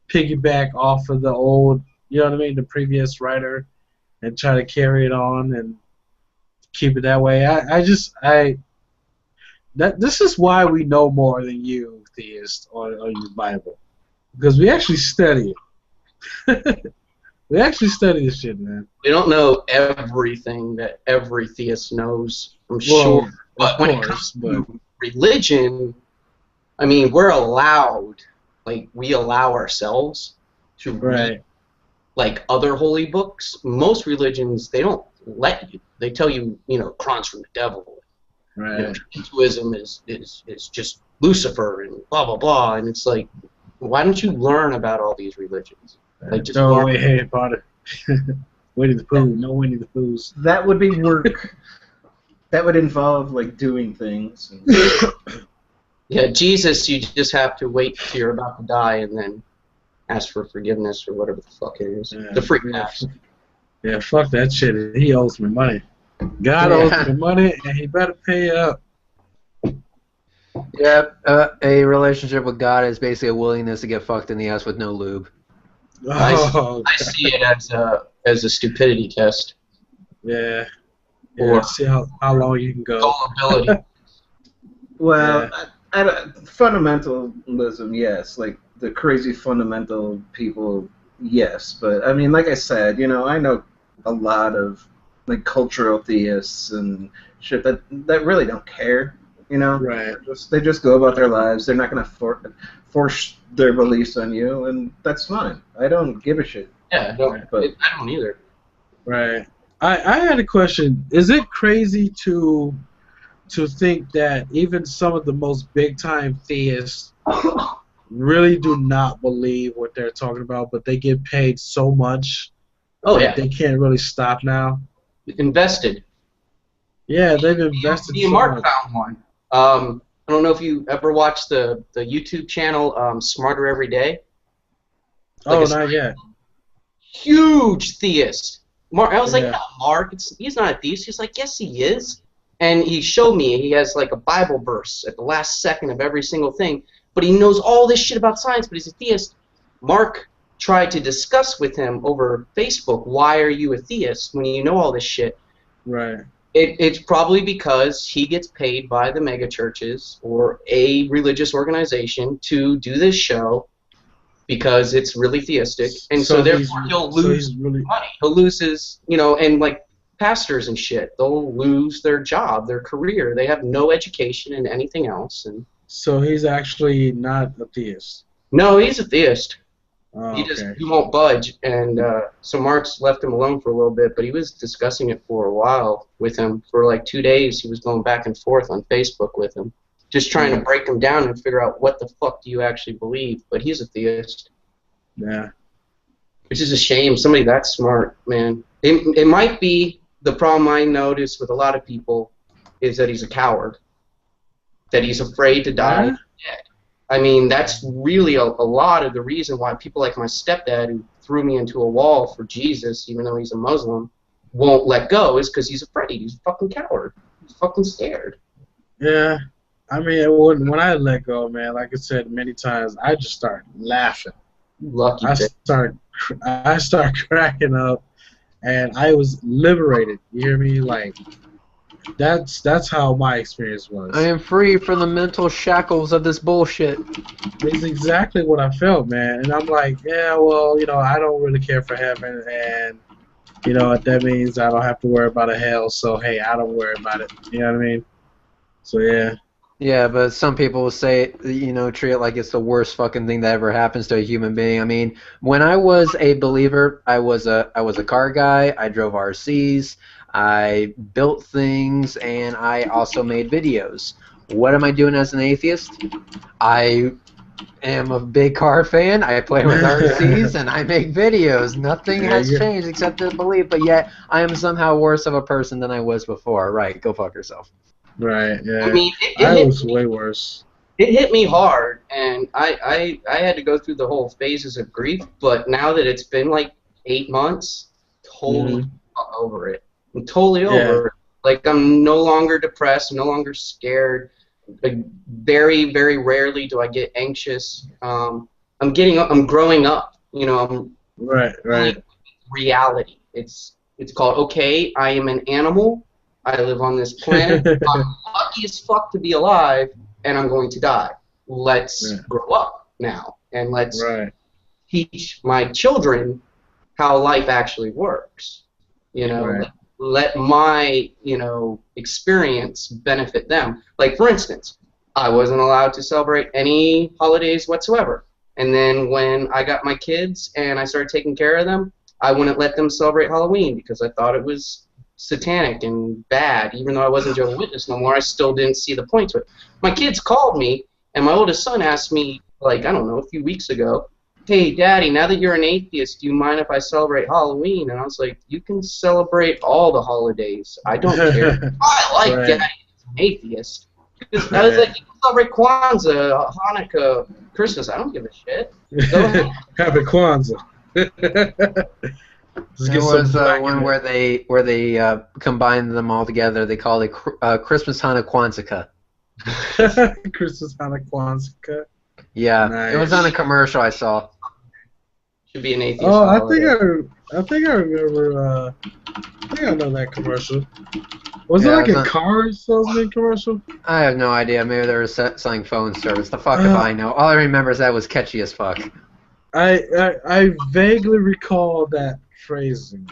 piggyback off of the old, you know what I mean, the previous writer, and try to carry it on and keep it that way. This is why we know more than you, theists, or your Bible, because we actually study it. We actually study this shit, man. We don't know everything that every theist knows, I'm sure. But when it comes to religion, I mean, we're allowed, like, we allow ourselves to read, like, other holy books. Most religions, they don't let you. They tell you, you know, Koran's from the devil. Right. You know, Hinduism is just Lucifer and blah, blah, blah. And it's like, why don't you learn about all these religions? Like, just no way, Harry Potter. Winnie the Pooh. No Winnie the Poohs. That would be work. That would involve, like, doing things. Yeah, Jesus, you just have to wait till you're about to die and then ask for forgiveness or whatever the fuck it is. The free pass. Yeah, fuck that shit. He owes me money. God owes me money, and he better pay up. Yeah, a relationship with God is basically a willingness to get fucked in the ass with no lube. Oh. I see it as a stupidity test. Yeah. Or see how long you can go. Gullibility. Well, fundamentalism, yes. Like, the crazy fundamental people, yes. But, I mean, like I said, you know, I know a lot of, like, cultural theists and shit that really don't care, you know? Right. They just go about their lives. They're not going to force their beliefs on you, and that's fine. I don't give a shit. Yeah, I don't either. Right. I had a question. Is it crazy to think that even some of the most big-time theists really do not believe what they're talking about, but they get paid so much that they can't really stop now? Invested. Yeah, they've invested Me and Mark found one. I don't know if you ever watched the YouTube channel Smarter Every Day. Like not yet. Huge theist. Mark, I was like, no, Mark, he's not a theist. He's like, yes, he is. And he showed me he has like a Bible verse at the last second of every single thing, but he knows all this shit about science, but he's a theist. Mark tried to discuss with him over Facebook, why are you a theist when you know all this shit? Right. It's probably because he gets paid by the mega churches or a religious organization to do this show because it's really theistic, and so therefore he'll lose money. He'll lose his, and like pastors and shit, they'll lose their job, their career. They have no education in anything else. And so he's actually not a theist. No, he's a theist. Oh, he won't budge, and so Mark's left him alone for a little bit, but he was discussing it for a while with him. For like 2 days, he was going back and forth on Facebook with him, just trying to break him down and figure out what the fuck do you actually believe. But he's a theist. Yeah. Which is a shame. Somebody that smart, man. It might be the problem I notice with a lot of people is that he's a coward, that he's afraid to die. I mean, that's really a lot of the reason why people like my stepdad, who threw me into a wall for Jesus, even though he's a Muslim, won't let go, is because he's afraid. He's a fucking coward. He's fucking scared. Yeah. I mean, when I let go, man, like I said many times, I just start laughing. Lucky I start cracking up, and I was liberated. You hear me? Like, that's how my experience was. I am free from the mental shackles of this bullshit. It's exactly what I felt, man. And I'm like, yeah, well, I don't really care for heaven, and that means I don't have to worry about a hell. So hey, I don't worry about it. You know what I mean? So yeah. Yeah, but some people will say, treat it like it's the worst fucking thing that ever happens to a human being. I mean, when I was a believer, I was a car guy. I drove RCs. I built things, and I also made videos. What am I doing as an atheist? I am a big car fan. I play with RCs, and I make videos. Nothing has changed except the belief, but yet I am somehow worse of a person than I was before. Right, go fuck yourself. Right, yeah. I mean, I was way worse. It hit me hard, and I had to go through the whole phases of grief, but now that it's been like 8 months, totally over it. I'm totally over it. Like, I'm no longer depressed, I'm no longer scared. Like, very, very rarely do I get anxious. I'm growing up, I'm right. Reality. It's called, okay, I am an animal. I live on this planet. I'm lucky as fuck to be alive, and I'm going to die. Let's grow up now, and let's teach my children how life actually works. Let my experience benefit them. Like, for instance, I wasn't allowed to celebrate any holidays whatsoever. And then when I got my kids and I started taking care of them, I wouldn't let them celebrate Halloween because I thought it was satanic and bad. Even though I wasn't Jehovah's Witness no more, I still didn't see the point to it. My kids called me, and my oldest son asked me, like, I don't know, a few weeks ago, hey, Daddy, now that you're an atheist, do you mind if I celebrate Halloween? And I was like, you can celebrate all the holidays. I don't care. I like Daddy as an atheist. Because I was like, you can celebrate Kwanzaa, Hanukkah, Christmas. I don't give a shit. Go ahead. Happy Kwanzaa. There was one where they combined them all together. They called it Christmas Hanukkah Kwanzaa. Christmas Hanukkah Kwanzaa. Yeah, nice. It was on a commercial I saw. Should be an atheist. Oh, I think I remember. I think I know that commercial. Was it like a car salesman commercial? I have no idea. Maybe they were selling phone service. The fuck if I know. All I remember is that was catchy as fuck. I vaguely recall that phrasing.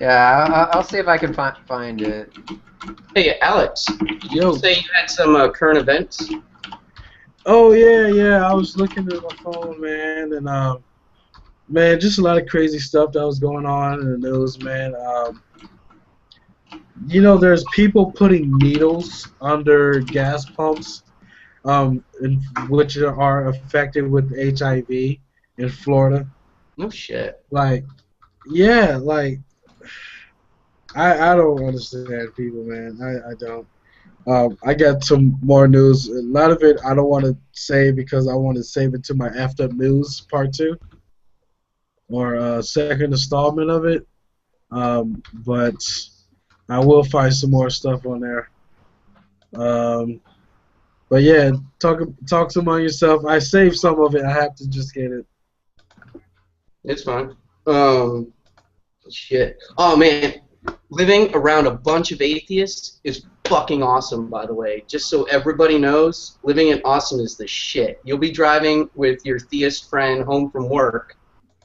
Yeah, I'll see if I can find it. Hey, Alex, did you say you had some current events? Oh yeah. I was looking at my phone, man, and man, just a lot of crazy stuff that was going on in the news, man. You know, there's people putting needles under gas pumps, which are affected with HIV in Florida. No shit. Like, yeah, like I don't understand people, man. I don't. I got some more news. A lot of it I don't want to say because I want to save it to my effed up news part 2 or second installment of it. But I will find some more stuff on there. But yeah, talk among yourself. I saved some of it. I have to just get it. It's fine. Shit. Oh man, living around a bunch of atheists is fucking awesome. By the way, just so everybody knows, living in Austin is the shit. You'll be driving with your theist friend home from work,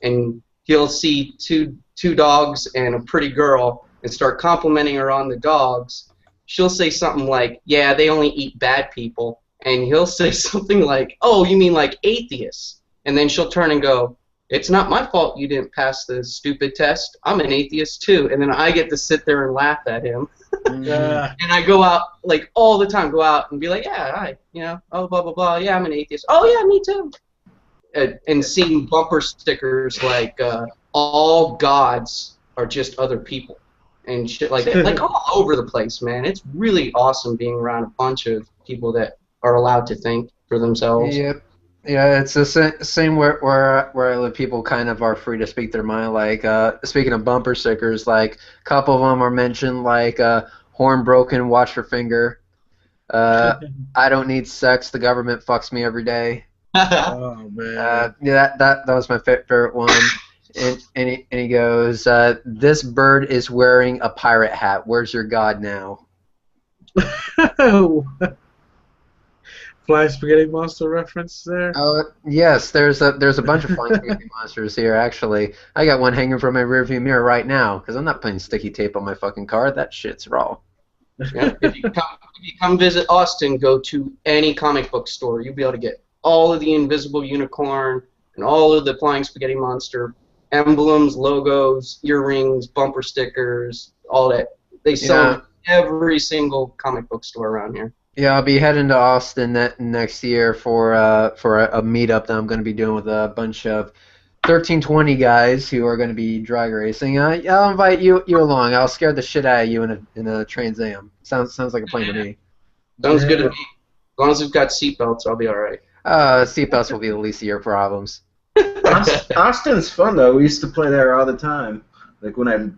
and he'll see two dogs and a pretty girl, and start complimenting her on the dogs. She'll say something like, "Yeah, they only eat bad people," and he'll say something like, "Oh, you mean like atheists?" And then she'll turn and go, "It's not my fault you didn't pass the stupid test. I'm an atheist too." And then I get to sit there and laugh at him. Yeah. And I go out, like, all the time, go out and be like, "Yeah, hi, oh, blah, blah, blah, yeah, I'm an atheist. Oh, yeah, me too." And seeing bumper stickers like, "All gods are just other people," and shit like that. Like, all over the place, man. It's really awesome being around a bunch of people that are allowed to think for themselves. Yep. Yeah, it's the same where people kind of are free to speak their mind. Like, speaking of bumper stickers, like, a couple of them are mentioned, like, horn broken, watch your finger. I don't need sex, the government fucks me every day. Oh man. Yeah, that was my favorite one. And he goes, this bird is wearing a pirate hat. Where's your God now? Flying Spaghetti Monster reference there? Yes, there's a bunch of Flying Spaghetti Monsters here, actually. I got one hanging from my rearview mirror right now, because I'm not putting sticky tape on my fucking car. That shit's raw. Yeah, if you come visit Austin, go to any comic book store. You'll be able to get all of the Invisible Unicorn and all of the Flying Spaghetti Monster emblems, logos, earrings, bumper stickers, all that. They sell every single comic book store around here. Yeah, I'll be heading to Austin next year for a meetup that I'm going to be doing with a bunch of 1320 guys who are going to be drag racing. I'll invite you along. I'll scare the shit out of you in a Trans Am. Sounds like a plan to me. Sounds good to me. As long as we've got seatbelts, I'll be all right. Seatbelts will be the least of your problems. Austin's fun though. We used to play there all the time. Like when I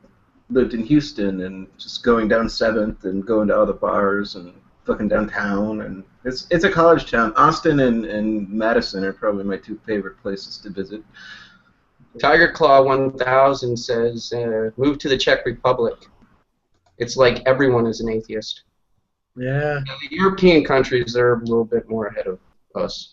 lived in Houston, and just going down 7th and going to other bars and fucking downtown, and it's a college town. Austin and Madison are probably my 2 favorite places to visit. Tiger Claw 1000 says, move to the Czech Republic. It's like everyone is an atheist. Yeah. The European countries are a little bit more ahead of us.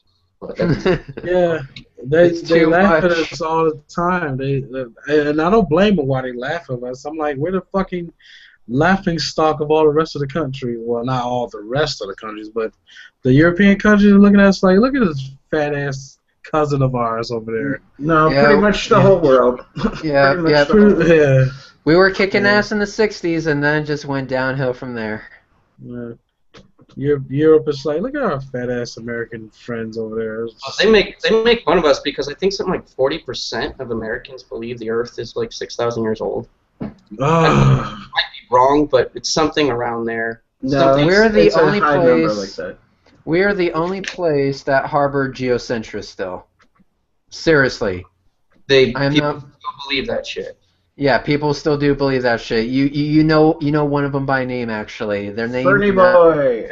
Yeah, they laugh at us all the time. And I don't blame them why they laugh at us. I'm like, we're the fucking laughing stock of all the rest of the country. Well, not all the rest of the countries, but the European countries are looking at us like, look at this fat ass cousin of ours over there. No, pretty much the whole world. Yeah. We were kicking ass in the 60s, and then just went downhill from there. Yeah. Europe is like, look at our fat ass American friends over there. They make fun of us because I think something like 40% of Americans believe the Earth is like 6,000 years old. I might be wrong, but it's something around there. No, we're the only place. Like that. We are the only place that harbor geocentrists still. Seriously. People still believe that shit. Yeah, people still do believe that shit. You know one of them by name, actually. Their name Fernie Boy.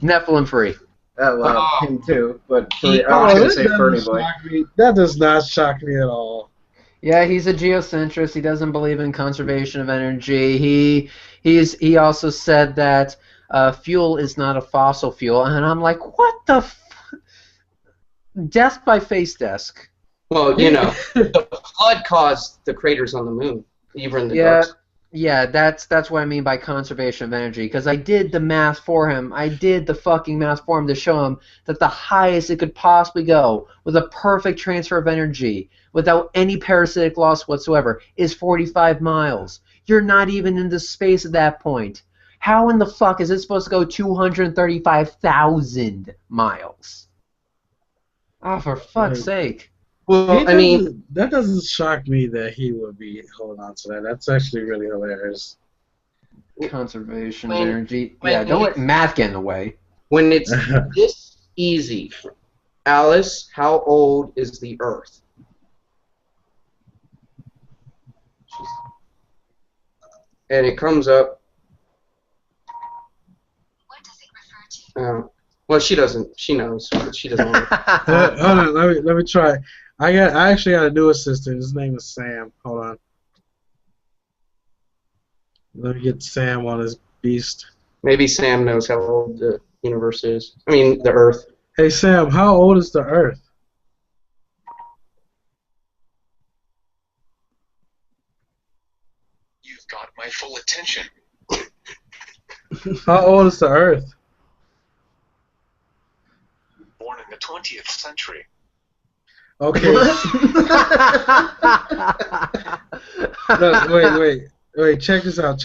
Nephilim Free. Well, him too, but I was going to say Fernie Boy. That does not shock me at all. Yeah, he's a geocentrist. He doesn't believe in conservation of energy. He also said that fuel is not a fossil fuel, and I'm like, what the death by face desk. Well, the flood caused the craters on the moon, even the dark. Yeah, that's what I mean by conservation of energy, because I did the math for him. I did the fucking math for him to show him that the highest it could possibly go with a perfect transfer of energy without any parasitic loss whatsoever is 45 miles. You're not even into space at that point. How in the fuck is it supposed to go 235,000 miles? Oh, for fuck's sake. Well, I mean, that doesn't shock me that he would be holding on to that. That's actually really hilarious. Conservation of energy. Yeah, don't let math get in the way. When it's this easy, Alice, how old is the Earth? And it comes up. What does it refer to? Well, she doesn't. She knows, but she doesn't want to. Hold on, let me try. I actually got a new assistant. His name is Sam. Hold on. Let me get Sam on his beast. Maybe Sam knows how old the universe is. I mean, the Earth. Hey, Sam, how old is the Earth? You've got my full attention. How old is the Earth? Born in the 20th century. Okay. No, wait. Check this out.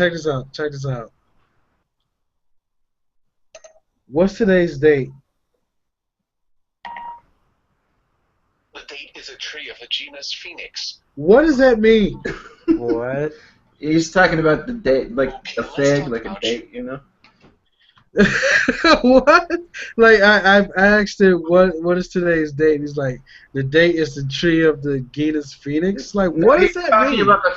What's today's date? The date is a tree of the genus Phoenix. What does that mean? What? He's talking about the date, like a fig, like a date, you know? What? Like I asked him what is today's date? He's like, the date is the tree of the genus Phoenix. Like, what does that mean? He's talking about the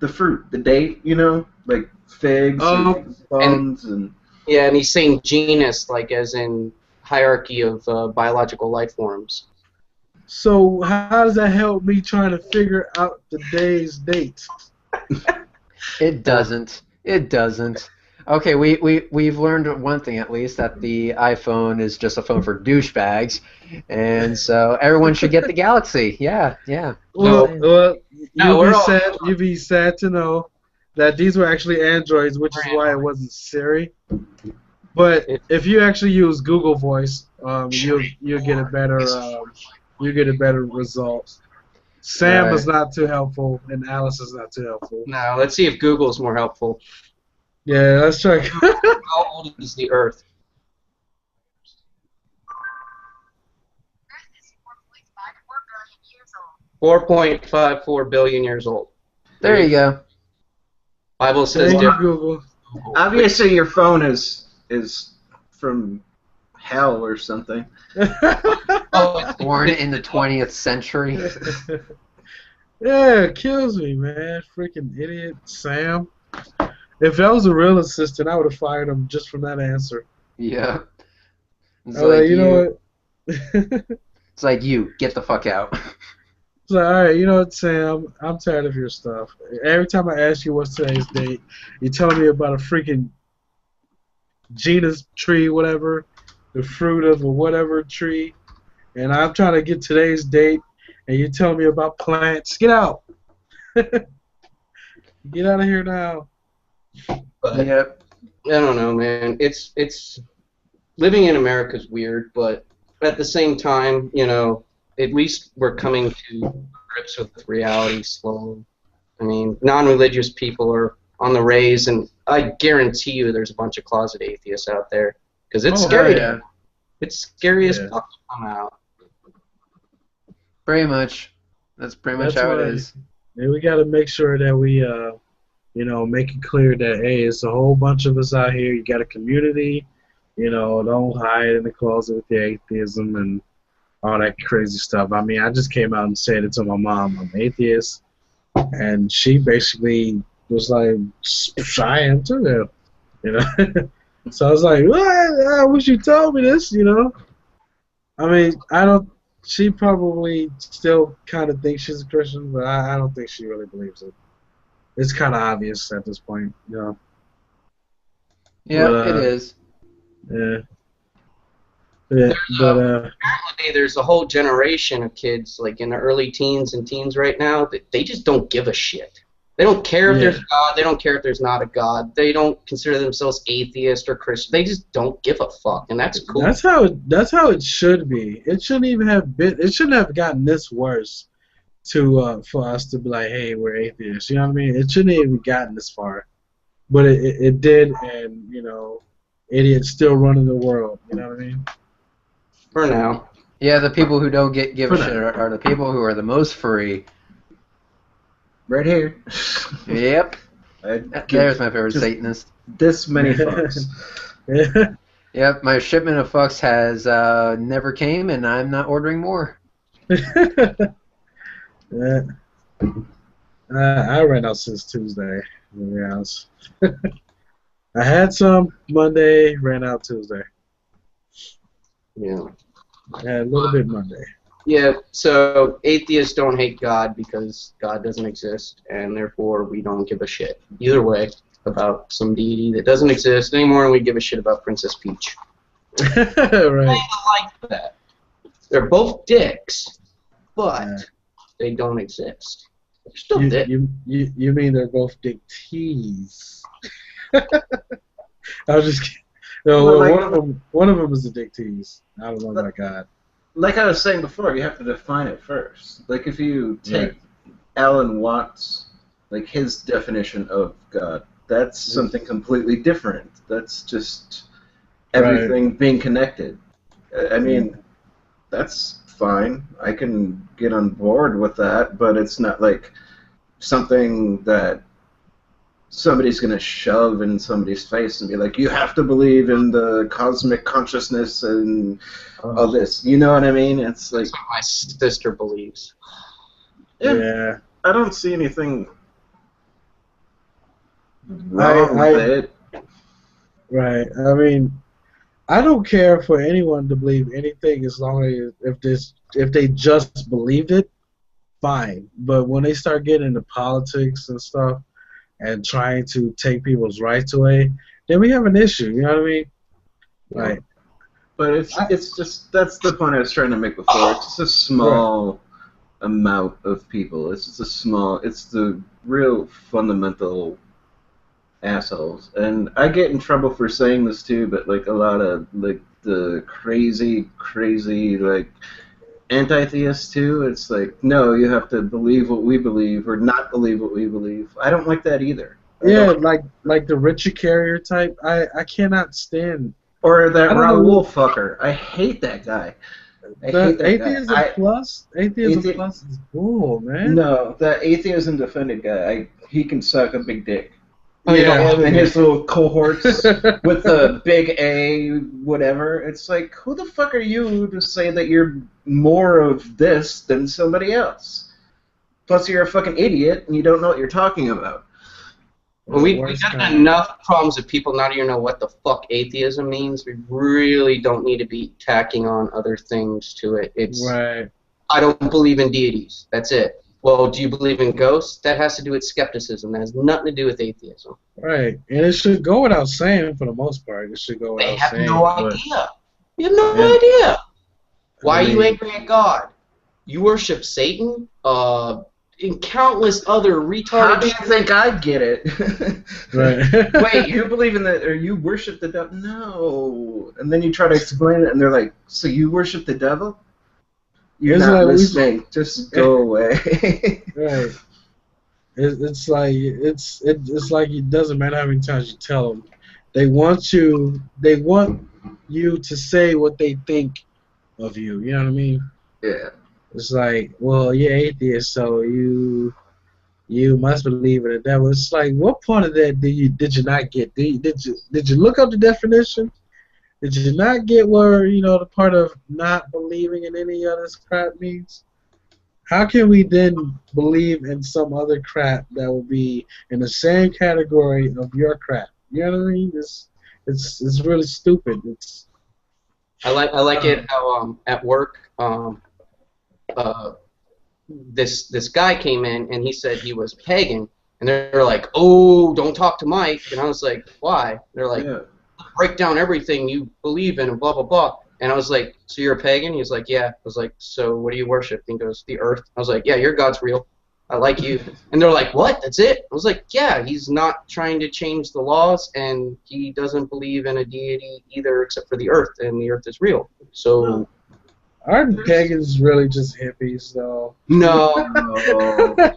fruit, the date, you know, like figs, and plums, and yeah, and he's saying genus, like as in hierarchy of biological life forms. So how does that help me trying to figure out the day's date? It doesn't. It doesn't. Okay, we've learned one thing at least, that the iPhone is just a phone for douchebags, and so everyone should get the Galaxy. Yeah. Well, you'd be sad to know that these were actually Androids, which is why it wasn't Siri. But if you actually use Google Voice, you'll get a better result. Sam is not too helpful, and Alice is not too helpful. No, let's see if Google's more helpful. Yeah, let's try. How old is the Earth? Earth is 4.54 billion years old. 4.54 billion years old. There you go. Bible says Thank you, Google. obviously your phone is from hell or something. Born in the 20th century. Yeah, it kills me, man. Freaking idiot, Sam. If that was a real assistant, I would have fired him just from that answer. Yeah. It's You know what? It's like, you get the fuck out. It's like, alright, you know what, Sam? I'm tired of your stuff. Every time I ask you what's today's date, you're telling me about a freaking genus tree, whatever, the fruit of a whatever tree, and I'm trying to get today's date, and you're telling me about plants. Get out! Get out of here now. But, I don't know, man. It's living in America is weird, but at the same time, you know, at least we're coming to grips with reality slowly. I mean, non-religious people are on the raise, and I guarantee you there's a bunch of closet atheists out there, because it's scary. Yeah. It's scary as fuck to come out. Pretty much. That's pretty much how it is. And we got to make sure that we, make it clear that, hey, it's a whole bunch of us out here. You got a community. You know, don't hide in the closet with your atheism and all that crazy stuff. I mean, I just came out and said it to my mom. I'm atheist. And she basically was like, I am too, you know. So I was like, what? I wish you told me this, you know. I mean, she probably still kind of thinks she's a Christian, but I don't think she really believes it. It's kind of obvious at this point, you know. Yeah, but, it is. Yeah. Apparently there's a whole generation of kids, like in the early teens and teens right now, that they just don't give a shit. They don't care if there's a God. They don't care if there's not a God. They don't consider themselves atheist or Christian. They just don't give a fuck, and that's cool. That's how it should be. It shouldn't even have been. It shouldn't have gotten this worse for us to be like, hey, we're atheists. You know what I mean? It shouldn't have even gotten this far, but it did, and you know, idiots still running the world. You know what I mean? For now. Yeah, the people who don't give a shit are the people who are the most free. Right here. Yep. There's my favorite Satanist. This many fucks. Yep, my shipment of fucks has never came, and I'm not ordering more. I ran out since Tuesday. To be honest. I had some Monday, ran out Tuesday. Yeah. I had a little bit Monday. Yeah, so atheists don't hate God because God doesn't exist, and therefore we don't give a shit either way about some deity that doesn't exist anymore, and we give a shit about Princess Peach. Right. I like that. They're both dicks, but they don't exist. They're still dicks. You mean they're both dick tees? I was just kidding. No, well, like, one of them is a dick tease. I don't know about God. Like I was saying before, you have to define it first. Like if you take Alan Watts, like his definition of God, that's something completely different. That's just everything being connected. I mean, that's fine. I can get on board with that, but it's not like something that somebody's going to shove in somebody's face and be like, you have to believe in the cosmic consciousness and all this. You know what I mean? It's like... That's what my sister believes. Yeah. I don't see anything wrong with it. Right. I mean, I don't care for anyone to believe anything as long as if they just believed it, fine. But when they start getting into politics and stuff, and trying to take people's rights away, then we have an issue. You know what I mean? Right. But it's just that's the point I was trying to make before. It's just a small amount of people. It's just it's the real fundamental assholes. And I get in trouble for saying this too, but like a lot of like the crazy like anti-theists too, it's like, no, you have to believe what we believe or not believe what we believe. I don't like that either. Like the Richard Carrier type. I cannot stand. Or that Raoul fucker. I hate that guy. I hate that Atheism guy. Atheism Plus is bull, man. No, that Atheism Defended guy, he can suck a big dick. Oh, yeah. And his little cohorts with the big A, whatever. It's like, who the fuck are you to say that you're more of this than somebody else? Plus, you're a fucking idiot and you don't know what you're talking about. Well, we got enough problems with people not even know what the fuck atheism means. We really don't need to be tacking on other things to it. It's I don't believe in deities. That's it. Well, do you believe in ghosts? That has to do with skepticism. That has nothing to do with atheism. Right. And it should go without saying for the most part. It should go without saying. They have no idea. You have no idea. Why are you angry at God? You worship Satan? And countless other retarded... How do you think I get it? Right. Wait, you believe in that, or you worship the devil? No. And then you try to explain it, and they're like, so you worship the devil? You're not listening. Just go away. Right. It's like it doesn't matter how many times you tell them. They want you to say what they think of you. You know what I mean? Yeah. It's like, well, you're atheist, so you must believe in the devil. It's like, what part of that did you not get? Did you look up the definition? Did you not get where, the part of not believing in any of this crap means? How can we then believe in some other crap that will be in the same category of your crap? You know what I mean? It's really stupid. I like it how at work this guy came in and he said he was pagan, and they're like, oh, don't talk to Mike, and I was like, why? They're like, break down everything you believe in and blah blah blah. And I was like, so you're a pagan? He's like, yeah. I was like, so what do you worship? And he goes, the earth. I was like, yeah, your God's real. I like you. And they're like, what? That's it? I was like, yeah, he's not trying to change the laws, and he doesn't believe in a deity either except for the earth, and the earth is real. So... Aren't pagans really just hippies, though? No.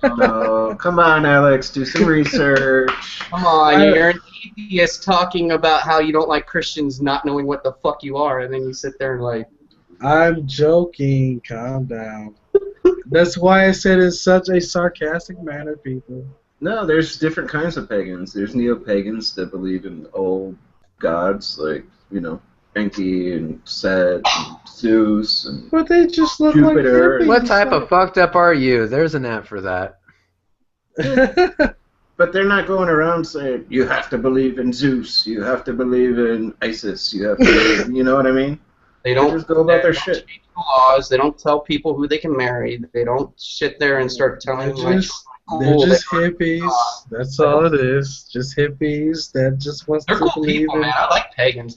No. Come on, Alex, do some research. Come on, you're an atheist talking about how you don't like Christians not knowing what the fuck you are, and then you sit there and like... I'm joking. Calm down. That's why I said it in such a sarcastic manner, people. No, there's different kinds of pagans. There's neo-pagans that believe in old gods, like, you know, Enki and Set and Zeus and but they just look Jupiter. like What type of fucked up are you? There's an app for that. But they're not going around saying, you have to believe in Zeus, you have to believe in Isis, you have to believe, you know what I mean? They don't just go about their shit. Change the laws. They don't tell people who they can marry. They don't sit there and start telling them they're just hippies. That's all it is. Just hippies that just wants to cool believe people, in. man. I like pagans.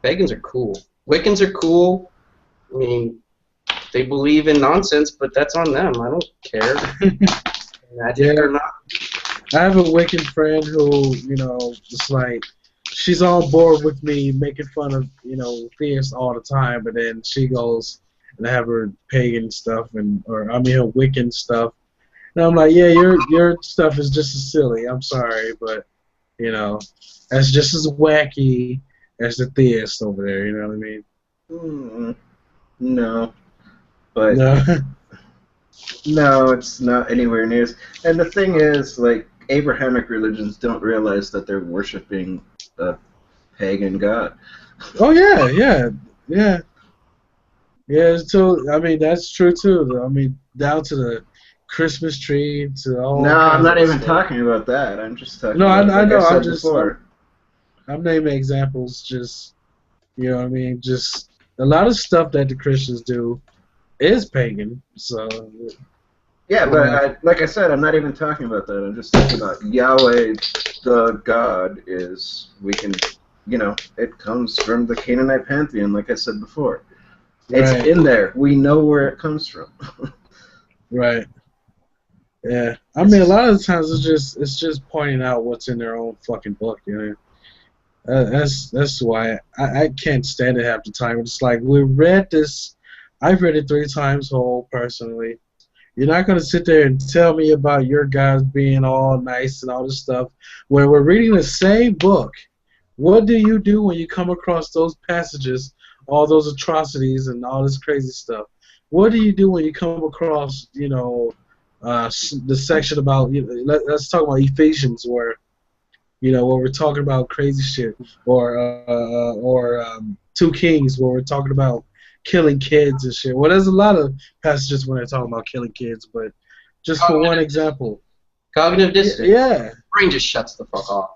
Pagans are cool. Wiccans are cool. I mean, they believe in nonsense, but that's on them. I don't care. Magic or not. I have a Wiccan friend who, you know, just like, she's on board with me making fun of, you know, theists all the time, but then she goes and have her pagan stuff her Wiccan stuff. And I'm like, yeah, your stuff is just as silly. I'm sorry, but, you know, that's just as wacky as the theist over there, you know what I mean? No. But no. No, it's not anywhere near. And the thing is, like, Abrahamic religions don't realize that they're worshiping a pagan god. Oh, yeah. So, I mean, that's true, too. I mean, down to the Christmas tree, to all. No, I'm not even talking about that. I'm just talking about, I know. I'm just... before. I'm naming examples, just, you know what I mean? Just a lot of stuff that the Christians do is pagan, so... Yeah, but like I said, I'm not even talking about that. I'm just talking about Yahweh, the God, is, we can, you know, it comes from the Canaanite pantheon, like I said before. It's in there. We know where it comes from. Right. Yeah. I mean, a lot of the times it's just pointing out what's in their own fucking book, you know? That's why I can't stand it half the time. It's like, we read this, I've read it 3 times whole, personally. You're not going to sit there and tell me about your guys being all nice and all this stuff when we're reading the same book. What do you do when you come across those passages, all those atrocities and all this crazy stuff? What do you do when you come across, you know, the section about, you know, let's talk about Ephesians, where, you know, where we're talking about crazy shit, or 2 Kings, where we're talking about killing kids and shit. Well, there's a lot of passages when they're talking about killing kids, but just for one example. Cognitive dissonance. Yeah. Brain just shuts the fuck off.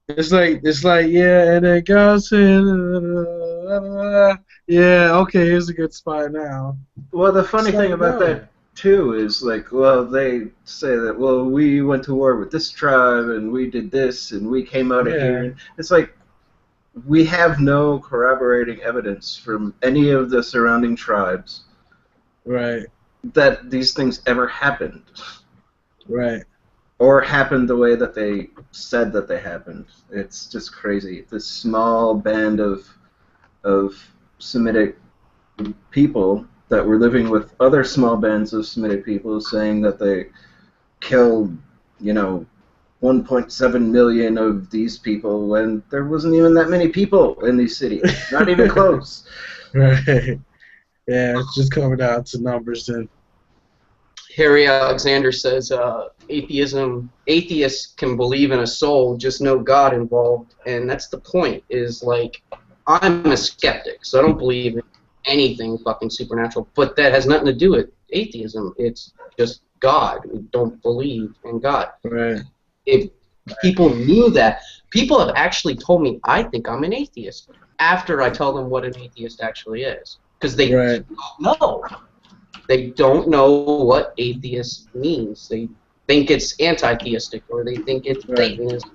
It's like, yeah, and then God said, yeah, okay, here's a good spot now. Well, the funny thing about that, too, is, like, well, they say that, well, we went to war with this tribe, and we did this, and we came out of here. It's like, we have no corroborating evidence from any of the surrounding tribes that these things ever happened. Right. Or happened the way that they said that they happened. It's just crazy. This small band of Semitic people that were living with other small bands of Semitic people saying that they killed, you know, 1.7 million of these people when there wasn't even that many people in these cities. Not even close. Right. Yeah, it's just coming down to numbers then. Harry Alexander says, atheists can believe in a soul, just no God involved. And that's the point, is like, I'm a skeptic, so I don't believe in anything fucking supernatural, but that has nothing to do with atheism. It's just God. We don't believe in God. Right. If people knew that, people have actually told me I think I'm an atheist after I tell them what an atheist actually is, because they don't know. They don't know what atheist means. They think it's anti-theistic, or they think it's Satanism.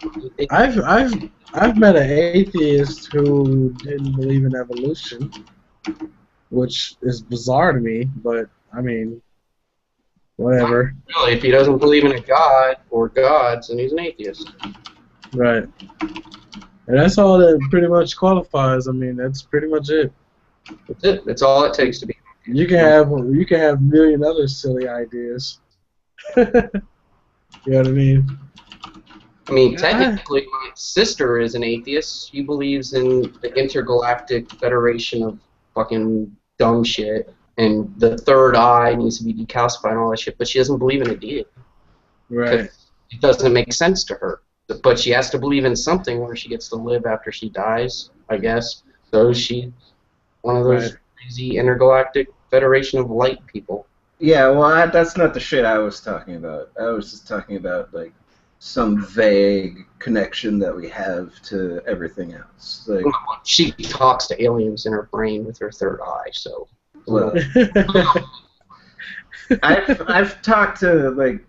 I've met an atheist who didn't believe in evolution, which is bizarre to me. But I mean, whatever. Really, if he doesn't believe in a god or gods, then he's an atheist. Right. And that's all that pretty much qualifies. I mean, that's pretty much it. That's it. That's all it takes to be. You can have a million other silly ideas. You know what I mean? I mean, technically, my sister is an atheist. She believes in the intergalactic federation of fucking dumb shit, and the third eye needs to be decalcified and all that shit, but she doesn't believe in a deity. Right. It doesn't make sense to her. But she has to believe in something where she gets to live after she dies, I guess. So she's one of those crazy intergalactic federation of light people. Yeah, well, that's not the shit I was talking about. I was just talking about, like, some vague connection that we have to everything else. Like, she talks to aliens in her brain with her third eye, so. Well, I've talked to, like,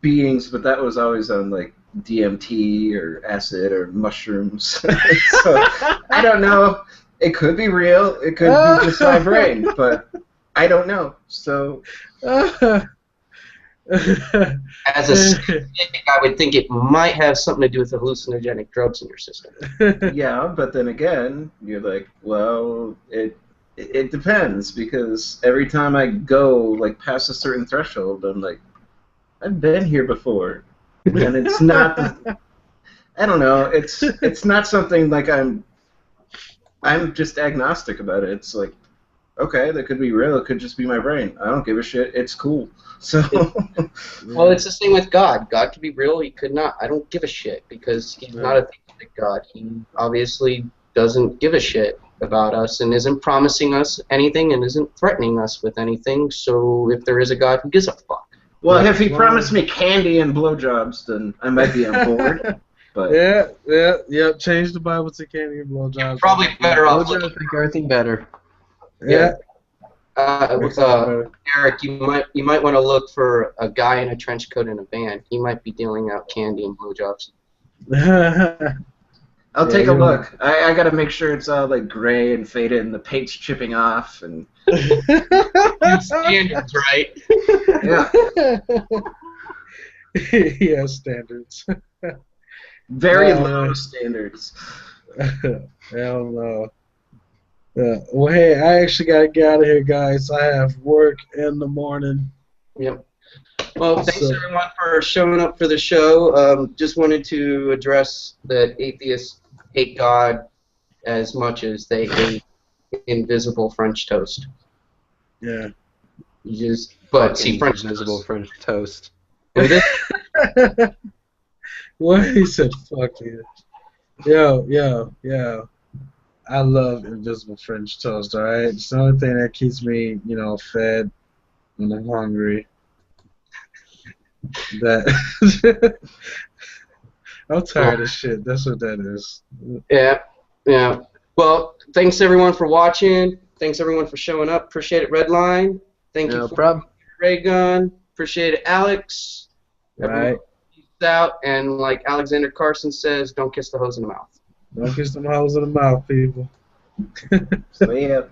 beings, but that was always on, like, DMT or acid or mushrooms. So I don't know. It could be real. It could be just my brain, but I don't know. So as a skeptic, I would think it might have something to do with the hallucinogenic drugs in your system. Yeah, but then again, you're like, well, it depends, because every time I go like past a certain threshold, I'm like, I've been here before. And it's not. I don't know. It's not something like I'm just agnostic about it. It's like, okay, that could be real. It could just be my brain. I don't give a shit. It's cool. So. Well, it's the same with God. God could be real. He could not. I don't give a shit because he's not a theistic God. He obviously doesn't give a shit about us and isn't promising us anything and isn't threatening us with anything. So if there is a God, who gives a fuck? Well, if he promised me candy and blowjobs, then I might be on board. But yeah. Change the Bible to candy and blowjobs. Probably better off. Blowjobs make everything better. Yeah. Eric, you might want to look for a guy in a trench coat in a van. He might be dealing out candy and blowjobs. I'll take a look. I gotta make sure it's all like gray and faded and the paint's chipping off and. Standards, right? Yeah. Yeah, standards. Very low standards. Hell no. Well, hey, I actually gotta get out of here, guys. I have work in the morning. Yep. Well, thanks everyone for showing up for the show. Just wanted to address that atheists hate God as much as they hate invisible French toast. Yeah. But see, French invisible French toast. What he said? Fuck you. Yo. I love invisible French toast. All right, it's the only thing that keeps me, fed when I'm hungry. That I'm tired of shit. That's what that is. Yeah. Well, thanks everyone for watching. Thanks everyone for showing up. Appreciate it, Redline. Thank you for Ray Gun. Appreciate it, Alex. Right. Peace out. And like Alexander Carson says, don't kiss the hose in the mouth. Don't kiss them hoes in the mouth, people. So, yeah.